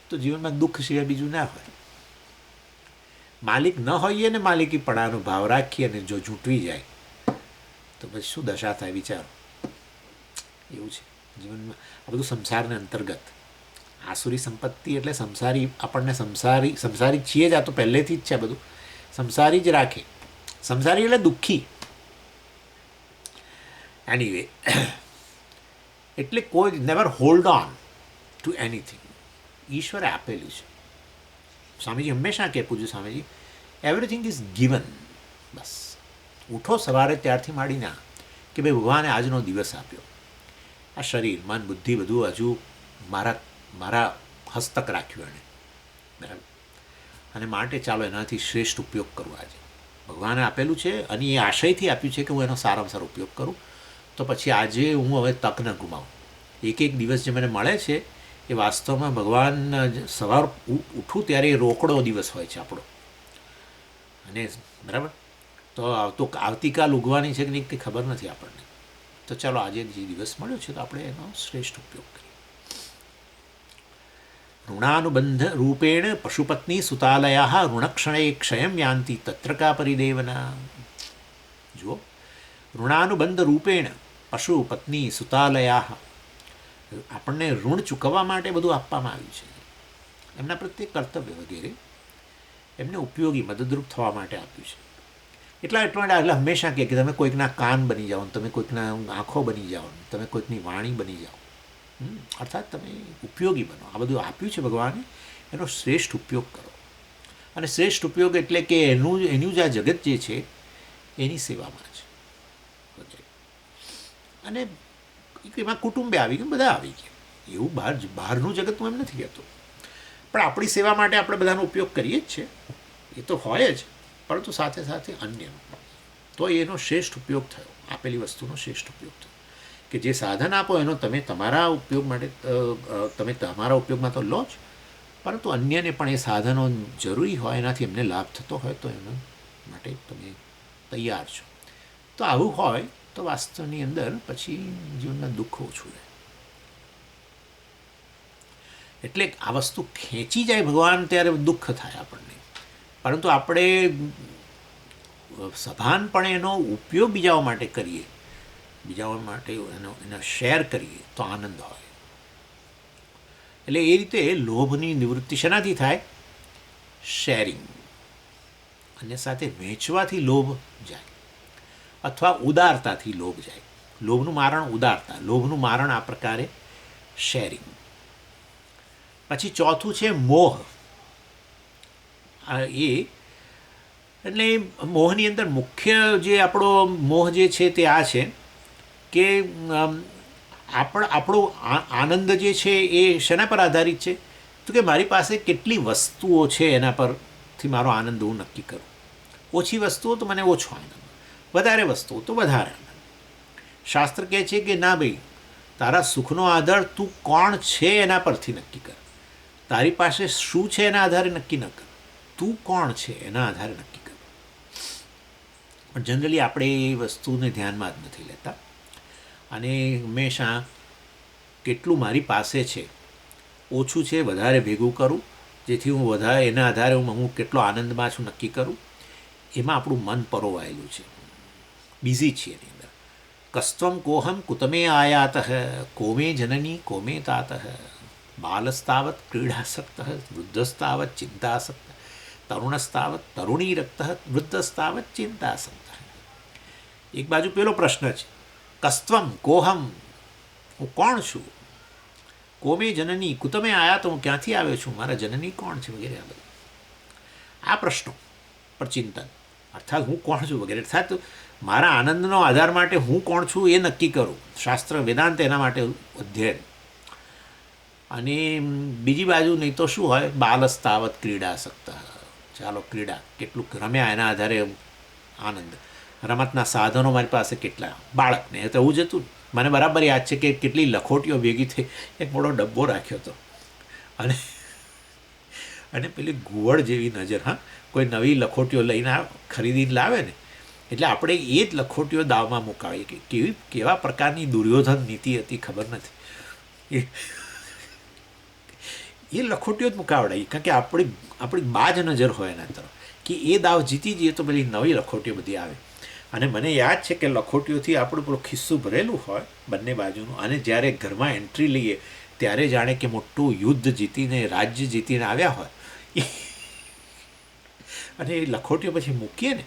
[SPEAKER 1] તો જીવનમાં દુઃખ સિવાય બીજું ના હોય. માલિક ન હોઈએ ને માલિકીપણાનો ભાવ રાખીએ અને જો ઝૂંટવી જાય તો પછી શું દશા થાય વિચારો. એવું છે જીવનમાં. આ બધું સંસારને અંતર્ગત. આસુરી સંપત્તિ એટલે સંસારી, આપણને સંસારી છીએ જ, આ તો પહેલેથી જ છે. બધું સંસારી જ રાખે. સંસારી એટલે દુઃખી. એનીવે, એટલે કોઈ never hold on two anything. ઈશ્વરે આપેલું છે. સ્વામીજી હંમેશા કહે, પૂજ્ય સ્વામીજી, એવરીથિંગ ઇઝ ગિવન. બસ ઉઠો સવારે ત્યારથી માંડીને કે ભાઈ ભગવાને આજનો દિવસ આપ્યો, આ શરીર, મન, બુદ્ધિ બધું હજુ મારા હસ્તક રાખ્યું એણે, બરાબર. અને માટે ચાલો એનાથી શ્રેષ્ઠ ઉપયોગ કરવો. આજે ભગવાને આપેલું છે અને એ આશયથી આપ્યું છે કે હું એનો સારામાં સારો ઉપયોગ કરું. તો પછી આજે હું હવે તક ન ગુમાવું. એક એક દિવસ જે મને મળે છે એ વાસ્તવમાં ભગવાન, સવાર ઉઠું ત્યારે એ રોકડો દિવસ હોય છે આપણો. અને બરાબર, તો આવતીકાલ ઉગવાની છે કે નહીં કંઈ ખબર નથી આપણને. તો ચાલો આજે જે દિવસ મળ્યો છે તો આપણે એનો શ્રેષ્ઠ ઉપયોગ કરીએ. ઋણાનુબંધ રૂપેણ પશુપત્ની સુતાલયા ઋણક્ષણે ક્ષયમ યાંતિ તત્ર કા પરિદેવના. જુઓ, ઋણાનુબંધ રૂપેણ પશુ પત્ની સુતાલયા, આપણને ઋણ ચૂકવવા માટે બધું આપવામાં આવ્યું છે. એમના પ્રત્યે કર્તવ્ય વગેરે એમને ઉપયોગી, મદદરૂપ થવા માટે આપ્યું છે. એટલે હંમેશા કહે કે તમે કોઈકના કાન બની જાઓ, તમે કોઈકના આંખો બની જાઓ, તમે કોઈકની વાણી બની જાઓ, અર્થાત તમે ઉપયોગી બનો. આ બધું આપ્યું છે ભગવાને, એનો શ્રેષ્ઠ ઉપયોગ કરો. અને શ્રેષ્ઠ ઉપયોગ એટલે કે એનું જ આ જગત જે છે એની સેવામાં છે. અને એમાં કુટુંબે આવી ગયા, બધા આવી ગયા. એવું બહારનું જગત હું એમ નથી કહેતો, પણ આપણી સેવા માટે આપણે બધાનો ઉપયોગ કરીએ જ છીએ. એ તો હોય જ, પરંતુ સાથે સાથે અન્યનો, તો એનો શ્રેષ્ઠ ઉપયોગ થયો, આપેલી વસ્તુનો શ્રેષ્ઠ ઉપયોગ થયો કે જે સાધન આપો એનો તમે તમારા ઉપયોગ માટે તમે તમારા ઉપયોગમાં તો લો જ, પરંતુ અન્યને પણ એ સાધનો જરૂરી હોય, એનાથી એમને લાભ થતો હોય તો એના માટે તમે તૈયાર છો. તો આવું હોય તો વાસ્તવની અંદર પછી જીવનના દુઃખ ઓછું રહે. એટલે આ વસ્તુ ખેંચી જાય ભગવાન ત્યારે દુઃખ થાય આપણને, પરંતુ આપણે સભાનપણે એનો ઉપયોગ બીજાઓ માટે કરીએ, બીજાઓ માટે એનો શેર કરીએ તો આનંદ હોય. એટલે એ રીતે લોભની નિવૃત્તિ શેનાથી થાય? શેરિંગ, અને સાથે વેચવાથી લોભ જાય, અથવા ઉદારતાથી લોભ જાય. લોભનું મારણ ઉદારતા, લોભનું મારણ આ પ્રકારે શેરિંગ. પછી ચોથું છે મોહ. એ એટલે મોહની અંદર મુખ્ય જે આપણો મોહ જે છે તે આ છે કે આપણો આનંદ જે છે એ શેના પર આધારિત છે? તો કે મારી પાસે કેટલી વસ્તુઓ છે એના પરથી મારો આનંદ હું નક્કી કરું. ઓછી વસ્તુઓ તો મને ઓછો આનંદ, વધારે વસ્તુઓ તો વધારે આનંદ. શાસ્ત્ર કહે છે કે ના ભાઈ, તારા સુખનો આધાર તું કોણ છે એના પરથી નક્કી કર. તારી પાસે શું છે એના આધારે નક્કી ન કર, તું કોણ છે એના આધારે નક્કી કર. પણ જનરલી આપણે એ વસ્તુને ધ્યાનમાં જ નથી લેતા, અને હંમેશા કેટલું મારી પાસે છે, ઓછું છે વધારે ભેગું કરું, જેથી હું વધારે એના આધારે હું કેટલો આનંદમાં છું નક્કી કરું. એમાં આપણું મન પરોવાયેલું છે, બિઝી છીએ એની અંદર. કસ્ત્વમ કોહમ કુતમે આયાત કોમે જનની કોમે તાત બાલસ્તાવત ક્રીડાસક્ત વૃદ્ધસ્તાવત ચિંતાસક્ત તરુણસ્તાવત તરુણીરક્ત વૃદ્ધસ્તાવત ચિંતાસક્ત. એક બાજુ પેલો પ્રશ્ન છે, કસ્ત્વમ કોહમ, હું કોણ છું? કોમે જનની કુતમે આયા, તો હું ક્યાંથી આવ્યો છું? મારા જનની કોણ છે? વગેરે આ બધું આ પ્રશ્નો પર ચિંતન, અર્થાત હું કોણ છું વગેરે. અર્થાત મારા આનંદનો આધાર માટે હું કોણ છું એ નક્કી કરું. શાસ્ત્ર વેદાંત એના માટે અધ્યયન. અને બીજી બાજુ નહીં તો શું હોય? બાલસ્તાવત ક્રીડાસક્ત, ચાલો ક્રીડા, કેટલું રમ્યા એના આધારે આનંદ. રમતના સાધનો મારી પાસે કેટલા, બાળકને તો એવું જ હતું. મને બરાબર યાદ છે કે કેટલી લખોટીઓ ભેગી થઈ, એક મોટો ડબ્બો રાખ્યો હતો, અને પેલી ઘુવડ જેવી નજર. હા, કોઈ નવી લખોટીઓ લઈને ખરીદીને લાવે ને, એટલે આપણે એ જ લખોટીઓ દાવમાં મુકાવીએ. કે કેવા પ્રકારની દુર્યોધન નીતિ હતી ખબર નથી, એ લખોટીઓ જ મુકાવડાવી. કારણ કે આપણી બાજ નજર હોય એના તરફ, કે એ દાવ જીતી જઈએ તો પેલી નવી લખોટીઓ બધી આવે. અને મને યાદ છે કે લખોટીઓથી આપણું પેલું ખિસ્સું ભરેલું હોય બંને બાજુનું, અને જ્યારે ઘરમાં એન્ટ્રી લઈએ ત્યારે જાણે કે મોટું યુદ્ધ જીતીને, રાજ્ય જીતીને આવ્યા હોય. અને એ લખોટીઓ પછી મૂકીએ ને,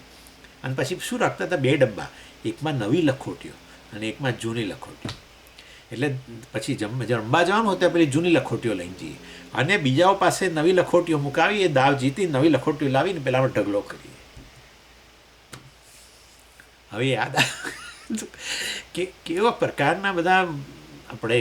[SPEAKER 1] અને પછી શું રાખતા હતા? 2 ડબ્બા, એકમાં નવી લખોટીઓ અને એકમાં જૂની લખોટીઓ. એટલે પછી રમવા જવાનું હોય તો પેલી જૂની લખોટીઓ લઈને જઈએ, અને બીજાઓ પાસે નવી લખોટીઓ મુકાવી, એ દાવ જીતી નવી લખોટીઓ લાવીને પેલામાં ઢગલો કરીએ. હવે યાદ કે કેવા પ્રકારના બધા આપણે,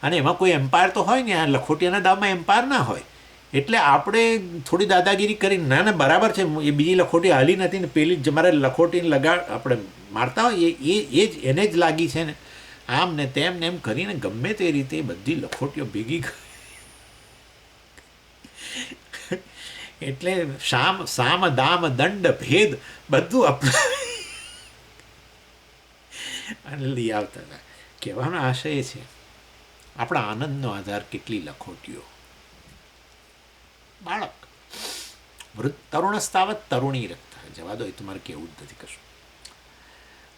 [SPEAKER 1] અને એમાં કોઈ એમ્પાયર તો હોય ને, આ લખોટીયાના દાવમાં એમ્પાયર ના હોય. એટલે આપણે થોડી દાદાગીરી કરીને, ના ના બરાબર છે, એ બીજી લખોટી હાલી નથી ને પેલી મારે લખોટીને આપણે મારતા હોય એ જ એને જ લાગી છે ને, આમ ને તેમ ને એમ કરીને ગમે તે રીતે બધી લખોટીઓ ભેગી કરી. એટલે સામ દામ દંડ ભેદ બધું આપણે અને લઈ આવતા હતા. કહેવાનો આશય છે, આપણા આનંદનો આધાર કેટલી લખોટીઓ. બાળક તરુણસ્તાવત તરુણી રખતા, જવા દો, એ તમારે કેવું જ નથી કશું.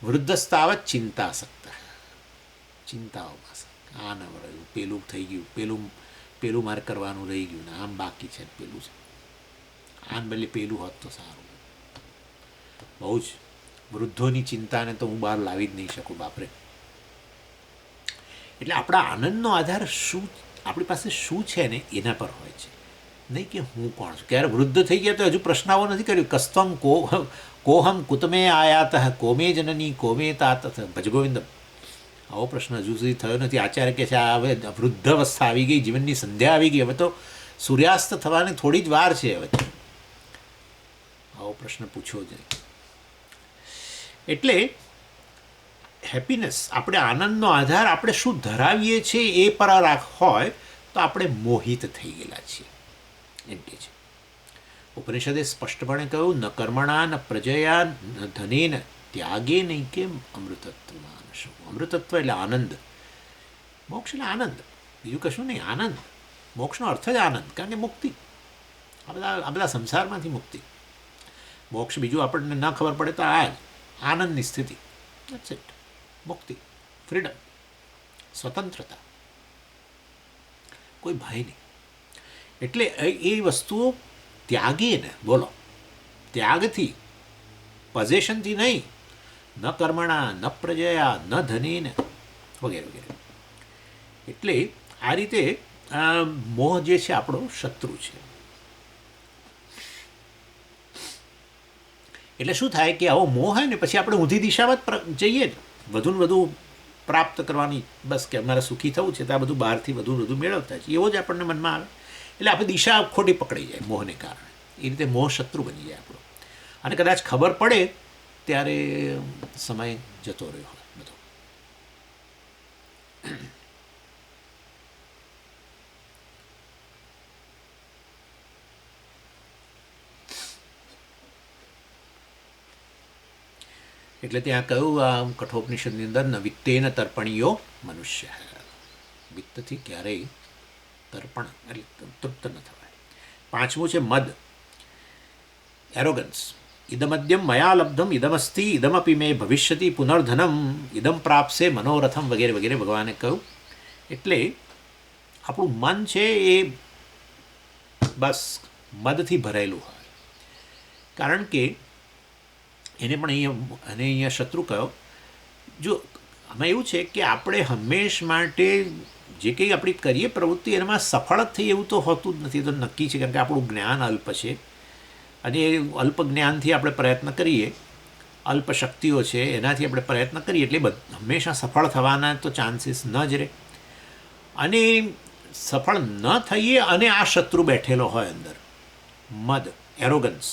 [SPEAKER 1] વૃદ્ધસ્તાવત ચિંતાસક્ત, ચિંતાઓમાં આ ન રહ્યું, પેલું થઈ ગયું, પેલું મારે કરવાનું રહી ગયું ને, આમ બાકી છે, પેલું છે, આમ બદલે પેલું હોત તો સારું. બહુ જ વૃદ્ધોની ચિંતાને તો હું બહાર લાવી જ નહીં શકું, બાપરે. એટલે આપણા આનંદનો આધાર શું, આપણી પાસે શું છે ને એના પર હોય છે, નહીં કે હું કોણ છું. ક્યારે વૃદ્ધ થઈ ગયા તો હજુ પ્રશ્ન આવો નથી કર્યો, કસ્ત્વમ કોહમ કુતમે આયાત કોમે જનની કોમે તાત ભજગોવિંદમ. આવો પ્રશ્ન હજુ સુધી થયો નથી. આચાર્ય કહે છે આ હવે વૃદ્ધ અવસ્થા આવી ગઈ, જીવનની સંધ્યા આવી ગઈ, હવે તો સૂર્યાસ્ત થવાની થોડી જ વાર છે. હવે આવો પ્રશ્ન પૂછવો જ નહીં. એટલે હેપીનેસ, આપણે આનંદનો આધાર આપણે શું ધરાવીએ છીએ એ પર હોય તો આપણે મોહિત થઈ ગયેલા છીએ એમ કે છે. ઉપનિષદે સ્પષ્ટપણે કહ્યું, ન કર્મણા ન પ્રજયા ન ધને ન ત્યાગે નહીં કે અમૃતત્વમાં શું. અમૃતત્વ એટલે આનંદ, મોક્ષ એટલે આનંદ, બીજું કશું નહીં. આનંદ, મોક્ષનો અર્થ જ આનંદ, કારણ કે મુક્તિ, આ બધા સંસારમાંથી મુક્તિ. મોક્ષ બીજું આપણને ન ખબર પડે તો આ જ આનંદની સ્થિતિ, દેટ્સ ઇટ. મુક્તિ, ફ્રીડમ, સ્વતંત્રતા, કોઈ ભય નહીં. એટલે એ વસ્તુઓ ત્યાગીએ ને, બોલો, ત્યાગથી, પોઝેશનથી નહીં. ન કર્મણા ન પ્રજયા ન ધનેન વગેરે વગેરે. એટલે આ રીતે મોહ જે છે આપણો શત્રુ છે. એટલે શું થાય કે આવો મોહ હોય ને પછી આપણે ઊંધી દિશામાં જ જઈએ ને, વધુ ને વધુ પ્રાપ્ત કરવાની, બસ કે અમારે સુખી થવું છે તો આ બધું બહારથી વધુ ને વધુ મેળવતા છે, એવો જ આપણને મનમાં આવે. એટલે આપણે દિશા ખોટી પકડાઈ જાય મોહને કારણે. એ રીતે મોહ શત્રુ બની જાય આપણો. અને કદાચ ખબર પડે ત્યારે સમય જતો રહ્યો હોય બધો. એટલે ત્યાં કહ્યું આ કઠોપનિષદની અંદર, ન વિત્તેન તર્પણીયો મનુષ્ય. વિત્તથી ક્યારેય તર્પણ એટલે તૃપ્ત ન થવાય. પાંચમું છે મદ, એરોગન્સ. ઇદમદ્યમ મયા લબ્ધમ ઇદમસ્તિ ઇદમપી મે ભવિષ્યતિ પુનર્ધનમ ઇદમ પ્રાપ્સે મનોરથમ વગેરે વગેરે ભગવાને કહ્યું. એટલે આપણું મન છે એ બસ મદથી ભરેલું હોય. કારણ કે એને પણ અહીંયા શત્રુ કહ્યો. જો આમાં એવું છે કે આપણે હંમેશ માટે જે કંઈ આપણી કરીએ પ્રવૃત્તિ એમાં સફળ જ થઈ એવું તો હોતું જ નથી. તો નક્કી છે, કારણ કે આપણું જ્ઞાન અલ્પ છે અને એ અલ્પ જ્ઞાનથી આપણે પ્રયત્ન કરીએ, અલ્પ શક્તિઓ છે એનાથી આપણે પ્રયત્ન કરીએ એટલે હંમેશા સફળ થવાના તો ચાન્સીસ ન જ રહે. અને સફળ ન થઈએ અને આ શત્રુ બેઠેલો હોય અંદર, મદ, એરોગન્સ,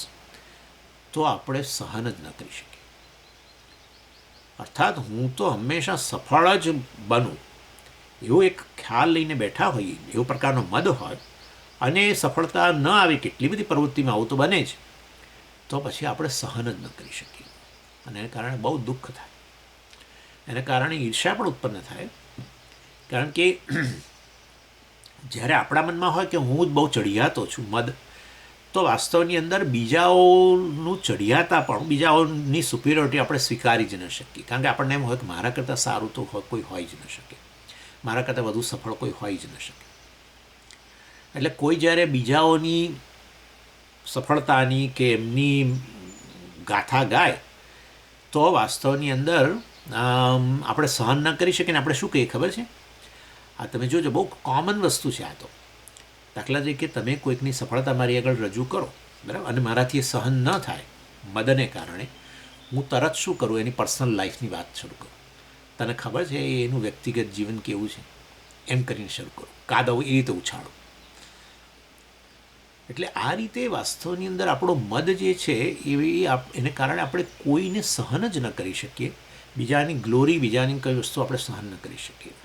[SPEAKER 1] તો આપણે સહન જ ન કરી શકીએ. અર્થાત હું તો હંમેશા સફળ જ બનું એવો એક ખ્યાલ લઈને બેઠા હોઈએ, એવો પ્રકારનો મદ હોય અને સફળતા ન આવે, કેટલી બધી પ્રવૃત્તિમાં આવું તો બને જ, તો પછી આપણે સહન જ ન કરી શકીએ. અને એને કારણે બહુ દુઃખ થાય, એને કારણે ઈર્ષ્યા પણ ઉત્પન્ન થાય. કારણ કે જ્યારે આપણા મનમાં હોય કે હું જ બહુ ચડિયાતો છું, મદ, તો વાસ્તવની અંદર બીજાઓનું ચડિયાતાપણું, બીજાઓની સુપિરિયોરિટી આપણે સ્વીકારી જ ન શકીએ. કારણ કે આપણને એમ હોય કે મારા કરતાં સારું તો કોઈ હોય જ ન શકે, મારા કરતાં વધુ સફળ કોઈ હોય જ ન શકે. એટલે કોઈ જ્યારે બીજાઓની સફળતાની કે એમની ગાથા ગાય તો વાસ્તવની અંદર આપણે સહન ન કરી શકીએ. ને આપણે શું કહીએ ખબર છે? આ તમે જોજો, બહુ કોમન વસ્તુ છે આ તો. દાખલા તરીકે તમે કોઈકની સફળતા મારી આગળ રજૂ કરો, બરાબર, અને મારાથી એ સહન ન થાય મદને કારણે, હું તરત શું કરું, એની પર્સનલ લાઈફની વાત શરૂ કરું. તને ખબર છે એનું વ્યક્તિગત જીવન કેવું છે, એમ કરીને શરૂ કરું, કાદવ એ રીતે ઉછાળું. એટલે આ રીતે વાસ્તવની અંદર આપણો મદ જે છે એને કારણે આપણે કોઈને સહન જ ન કરી શકીએ. બીજાની ગ્લોરી, બીજાની કઈ વસ્તુ આપણે સહન ન કરી શકીએ.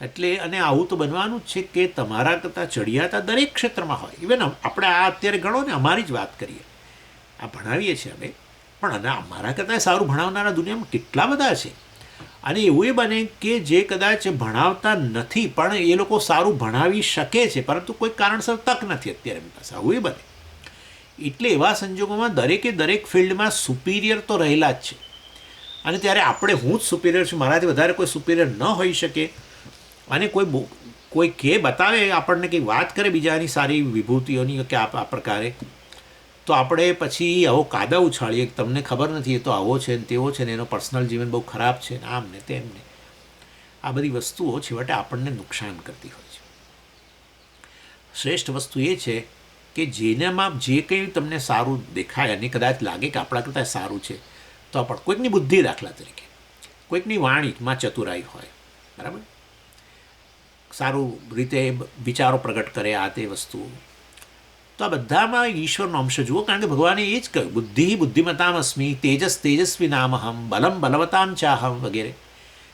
[SPEAKER 1] એટલે અને આવું તો બનવાનું જ છે કે તમારા કરતાં ચડિયાતા દરેક ક્ષેત્રમાં હોય. ઇવન આપણે આ અત્યારે ગણો ને, અમારી જ વાત કરીએ, આ ભણાવીએ છીએ અમે, પણ અને અમારા કરતાં સારું ભણાવનારા દુનિયામાં કેટલા બધા છે. અને એવું એ બને કે જે કદાચ ભણાવતા નથી પણ એ લોકો સારું ભણાવી શકે છે, પરંતુ કોઈ કારણસર તક નથી અત્યારે એમની પાસે, આવું એ બને. એટલે એવા સંજોગોમાં દરેકે દરેક ફિલ્ડમાં સુપિરિયર તો રહેલા જ છે. અને ત્યારે આપણે હું જ સુપિરિયર છું, મારાથી વધારે કોઈ સુપિરિયર ન હોઈ શકે. અને કોઈ કે બતાવે આપણને કંઈ વાત કરે બીજાની સારી વિભૂતિઓની કે આ પ્રકારે, તો આપણે પછી આવો કાદા ઉછાળીએ, તમને ખબર નથી એ તો આવો છે ને તેવો છે ને એનો પર્સનલ જીવન બહુ ખરાબ છે ને આમ ને તેમને. આ બધી વસ્તુઓ છેવટે આપણને નુકસાન કરતી હોય છે. શ્રેષ્ઠ વસ્તુ એ છે કે જેનામાં જે કંઈ તમને સારું દેખાય અને કદાચ લાગે કે આપણા કરતાં સારું છે, તો પણ કોઈકની બુદ્ધિ, દાખલા તરીકે કોઈકની વાણીમાં ચતુરાઈ હોય, બરાબર, સારું રીતે વિચારો પ્રગટ કરે, આ તે વસ્તુઓ, તો આ બધામાં ઈશ્વરનો અંશ જુઓ, કારણ કે ભગવાને એ જ કહ્યું, બુદ્ધિ બુદ્ધિમતામ અસ્મિ, તેજસ તેજસ્વી નામહમ, બલમ બલવતામ ચાહમ વગેરે.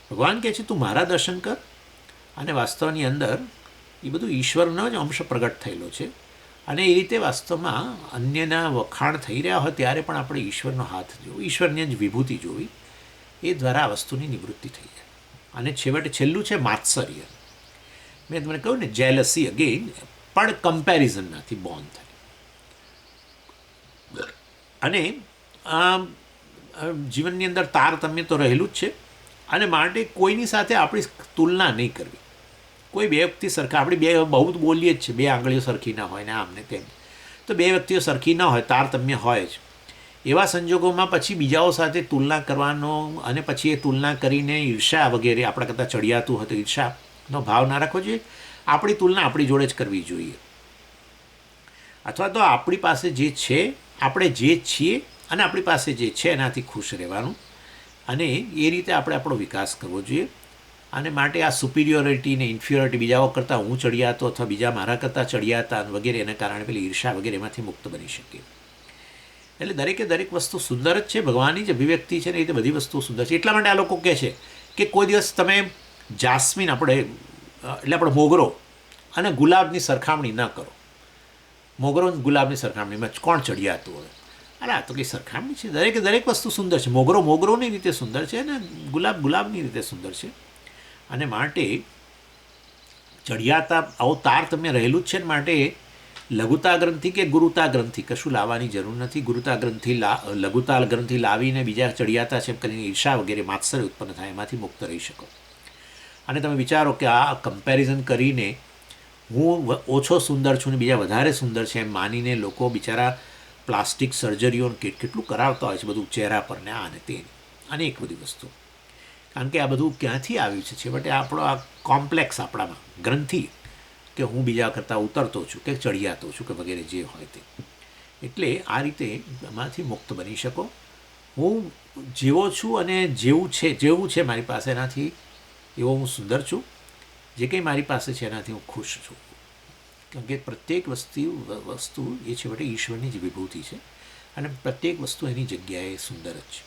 [SPEAKER 1] ભગવાન કહે છે તું મારા દર્શન કર, અને વાસ્તવની અંદર એ બધું ઈશ્વરનો જ અંશ પ્રગટ થયેલો છે. અને એ રીતે વાસ્તવમાં અન્યના વખાણ થઈ રહ્યા હોય ત્યારે પણ આપણે ઈશ્વરનો હાથ જોવો, ઈશ્વરની જ વિભૂતિ જોવી, એ દ્વારા આ વસ્તુની નિવૃત્તિ થઈ જાય. અને છેવટે છેલ્લું છે માત્સર્ય. મેં તમને કહ્યું ને, જેલસી અગેન પણ કમ્પેરિઝનમાંથી બોર્ન થાય. અને જીવનની અંદર તારતમ્ય તો રહેલું જ છે, અને માટે કોઈની સાથે આપણી તુલના નહીં કરવી. કોઈ બે વ્યક્તિ સરખા, આપણે બે બહુ બોલીએ જ છે, બે આંગળીઓ સરખી ના હોય ને આમને તેમ, તો બે વ્યક્તિઓ સરખી ન હોય, તારતમ્ય હોય જ. એવા સંજોગોમાં પછી બીજાઓ સાથે તુલના કરવાનો, અને પછી એ તુલના કરીને ઈર્ષા વગેરે, આપણા કરતાં ચડિયાતું હોય તો ઈર્ષાનો ભાવ ના રાખવો જોઈએ. આપણી તુલના આપણી જોડે જ કરવી જોઈએ. અથવા તો આપણી પાસે જે છે, આપણે જે છીએ અને આપણી પાસે જે છે એનાથી ખુશ રહેવાનું, અને એ રીતે આપણે આપણો વિકાસ કરવો જોઈએ. અને માટે આ સુપિરિયોરિટી ને ઇન્ફિરિયોરિટી, બીજાઓ કરતાં હું ચડિયાતો અથવા બીજા મારા કરતાં ચડિયાતા વગેરે, એના કારણે પેલી ઈર્ષા વગેરે એમાંથી મુક્ત બની શકીએ. એટલે દરેકે દરેક વસ્તુ સુંદર જ છે, ભગવાનની જ અભિવ્યક્તિ છે ને, એ રીતે બધી વસ્તુઓ સુંદર છે. એટલા માટે આ લોકો કહે છે કે કોઈ દિવસ તમે જાસ્મીન, એટલે આપણે મોગરો અને ગુલાબની સરખામણી ન કરો. મોગરો ગુલાબની સરખામણીમાં કોણ ચડિયાતું હોય? અરે આ તો કંઈ સરખામણી છે, દરેકે દરેક વસ્તુ સુંદર છે. મોગરો મોગરોની રીતે સુંદર છે, અને ગુલાબ ગુલાબની રીતે સુંદર છે. અને માટે ચડિયાતા આવો તારતમ્ય રહેલું જ છે. ને માટે લઘુતા ગ્રંથિ કે ગુરુતા ગ્રંથિ કશું લાવવાની જરૂર નથી. ગુરુતા ગ્રંથિ લઘુતા ગ્રંથિ લાવીને બીજા ચડિયાતા છે કરીને ઈર્ષા વગેરે માત્સર્ય ઉત્પન્ન થાય, એમાંથી મુક્ત રહી શકો. અને તમે વિચારો કે આ કમ્પેરિઝન કરીને હું ઓછો સુંદર છું ને બીજા વધારે સુંદર છે એમ માનીને લોકો બિચારા પ્લાસ્ટિક સર્જરીઓ કેટલું કરાવતા હોય છે, બધું ચહેરા પર ને આ ને તે, અનેક બધી વસ્તુ. કારણ કે આ બધું ક્યાંથી આવ્યું છે? છેવટે આપણો આ કોમ્પ્લેક્સ આપણામાં ગ્રંથિ, કે હું બીજા કરતાં ઉતરતો છું કે ચડિયાતો છું કે વગેરે જે હોય તે. એટલે આ રીતે એમાંથી મુક્ત બની શકો. હું જેવો છું અને જેવું છે મારી પાસે, એનાથી એવો હું સુંદર છું. જે કંઈ મારી પાસે છે એનાથી હું ખુશ છું. કારણ કે પ્રત્યેક વસ્તુ એ છેવટે ઈશ્વરની જ વિભૂતિ છે, અને પ્રત્યેક વસ્તુ એની જગ્યાએ સુંદર જ છે.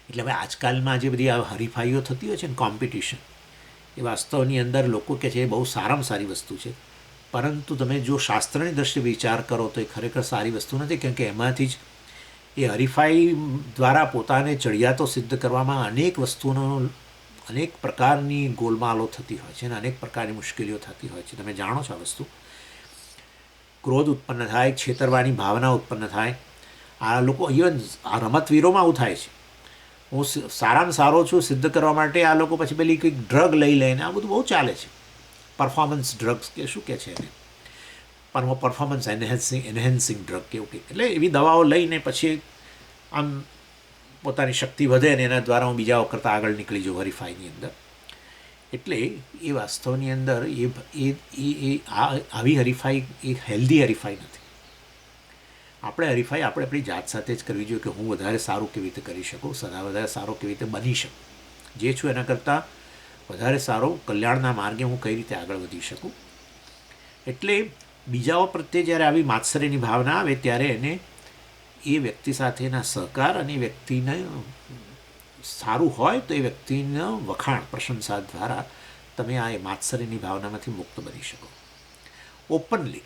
[SPEAKER 1] એટલે હવે આજકાલમાં જે બધી આ હરીફાઈઓ થતી હોય છે ને, કોમ્પિટિશન, એ વાસ્તવની અંદર લોકો કહે છે એ બહુ સારામાં સારી વસ્તુ છે. પરંતુ તમે જો શાસ્ત્રની દ્રષ્ટિએ વિચાર કરો તો એ ખરેખર સારી વસ્તુ નથી. કેમ કે એમાંથી જ એ હરીફાઈ દ્વારા પોતાને ચડિયાતો સિદ્ધ કરવામાં અનેક વસ્તુઓનો, અનેક પ્રકારની ગોલમાલો થતી હોય છે, અને અનેક પ્રકારની મુશ્કેલીઓ થતી હોય છે. તમે જાણો છો આ વસ્તુ. ક્રોધ ઉત્પન્ન થાય, છેતરવાની ભાવના ઉત્પન્ન થાય. આ લોકો, ઇવન આ રમતવીરોમાં આવું થાય છે. હું સારામાં સારો છું સિદ્ધ કરવા માટે આ લોકો પછી પેલી કંઈક ડ્રગ લઈ લઈને, આ બધું બહુ ચાલે છે. પરફોર્મન્સ ડ્રગ્સ કે શું કહે છે એને, પરફોર્મન્સ એન્હેન્સિંગ ડ્રગ કે એવું કંઈક. એટલે એવી દવાઓ લઈને પછી આમ પોતાની શક્તિ વધે ને એના દ્વારા હું બીજાઓ કરતાં આગળ નીકળી જાઉં હરીફાઈની અંદર. એટલે એ વાસ્તવની અંદર આવી હરીફાઈ એ હેલ્ધી હરીફાઈ નથી. આપણે હરીફાઈ આપણે આપણી જાત સાથે જ કરવી જોઈએ કે હું વધારે સારું કેવી રીતે કરી શકું, વધારે સારો કેવી રીતે બની શકું, જે છું એના કરતાં વધારે સારો કલ્યાણના માર્ગે હું કઈ રીતે આગળ વધી શકું. એટલે બીજાઓ પ્રત્યે જ્યારે આવી માત્સર્યની ભાવના આવે ત્યારે એને એ વ્યક્તિ સાથેના સહકાર, અને એ વ્યક્તિને સારું હોય તો એ વ્યક્તિના વખાણ, પ્રશંસા દ્વારા તમે આ માત્સર્યની ભાવનામાંથી મુક્ત બની શકો. ઓપનલી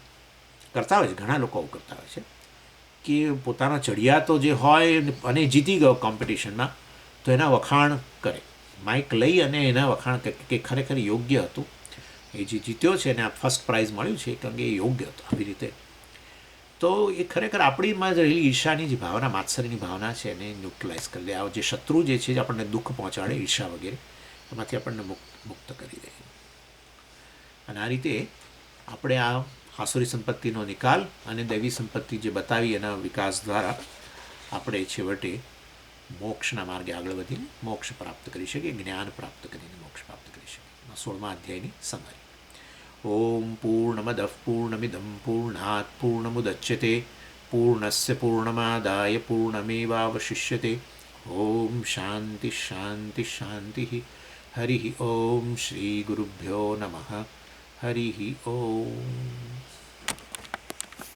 [SPEAKER 1] કરતા હોય છે, ઘણા લોકો આવું કરતા હોય છે કે પોતાના ચડિયાતો જે હોય અને જીતી ગયો કોમ્પિટિશનમાં તો એના વખાણ કરે, માઇક લઈ અને એના વખાણ કરે કે ખરેખર યોગ્ય હતું, એ જે જીત્યો છે એને આ ફર્સ્ટ પ્રાઇઝ મળ્યું છે કારણ કે એ યોગ્ય હતું, આવી રીતે. તો એ ખરેખર આપણીમાં જ રહેલી ઈર્ષાની જે ભાવના, માત્સર્યની ભાવના છે એને ન્યુટ્રલાઇઝ કરી દે. આ જે શત્રુ જે છે જે આપણને દુઃખ પહોંચાડે, ઈર્ષા વગેરે, એમાંથી આપણને મુક્ત કરી દે. અને આ રીતે આપણે આ આસુરી સંપત્તિનો નિકાલ અને દૈવી સંપત્તિ જે બતાવી એના વિકાસ દ્વારા આપણે છેવટે મોક્ષના માર્ગે આગળ વધીને મોક્ષ પ્રાપ્ત કરી શકીએ, જ્ઞાન પ્રાપ્ત કરીને મોક્ષ પ્રાપ્ત કરી શકીએ. 16મા અધ્યાયની સમરી. ઓમ પૂર્ણમદ પૂર્ણમિદં પૂર્ણાત પૂર્ણમુદચ્યતે પૂર્ણસ્ય પૂર્ણમાદાય પૂર્ણમેવાવશિષ્યતે. ઓમ શાંતિ શાંતિ શાંતિ. હરિ ઓમ શ્રી ગુરુભ્યો નમઃ. હરિ ઓમ.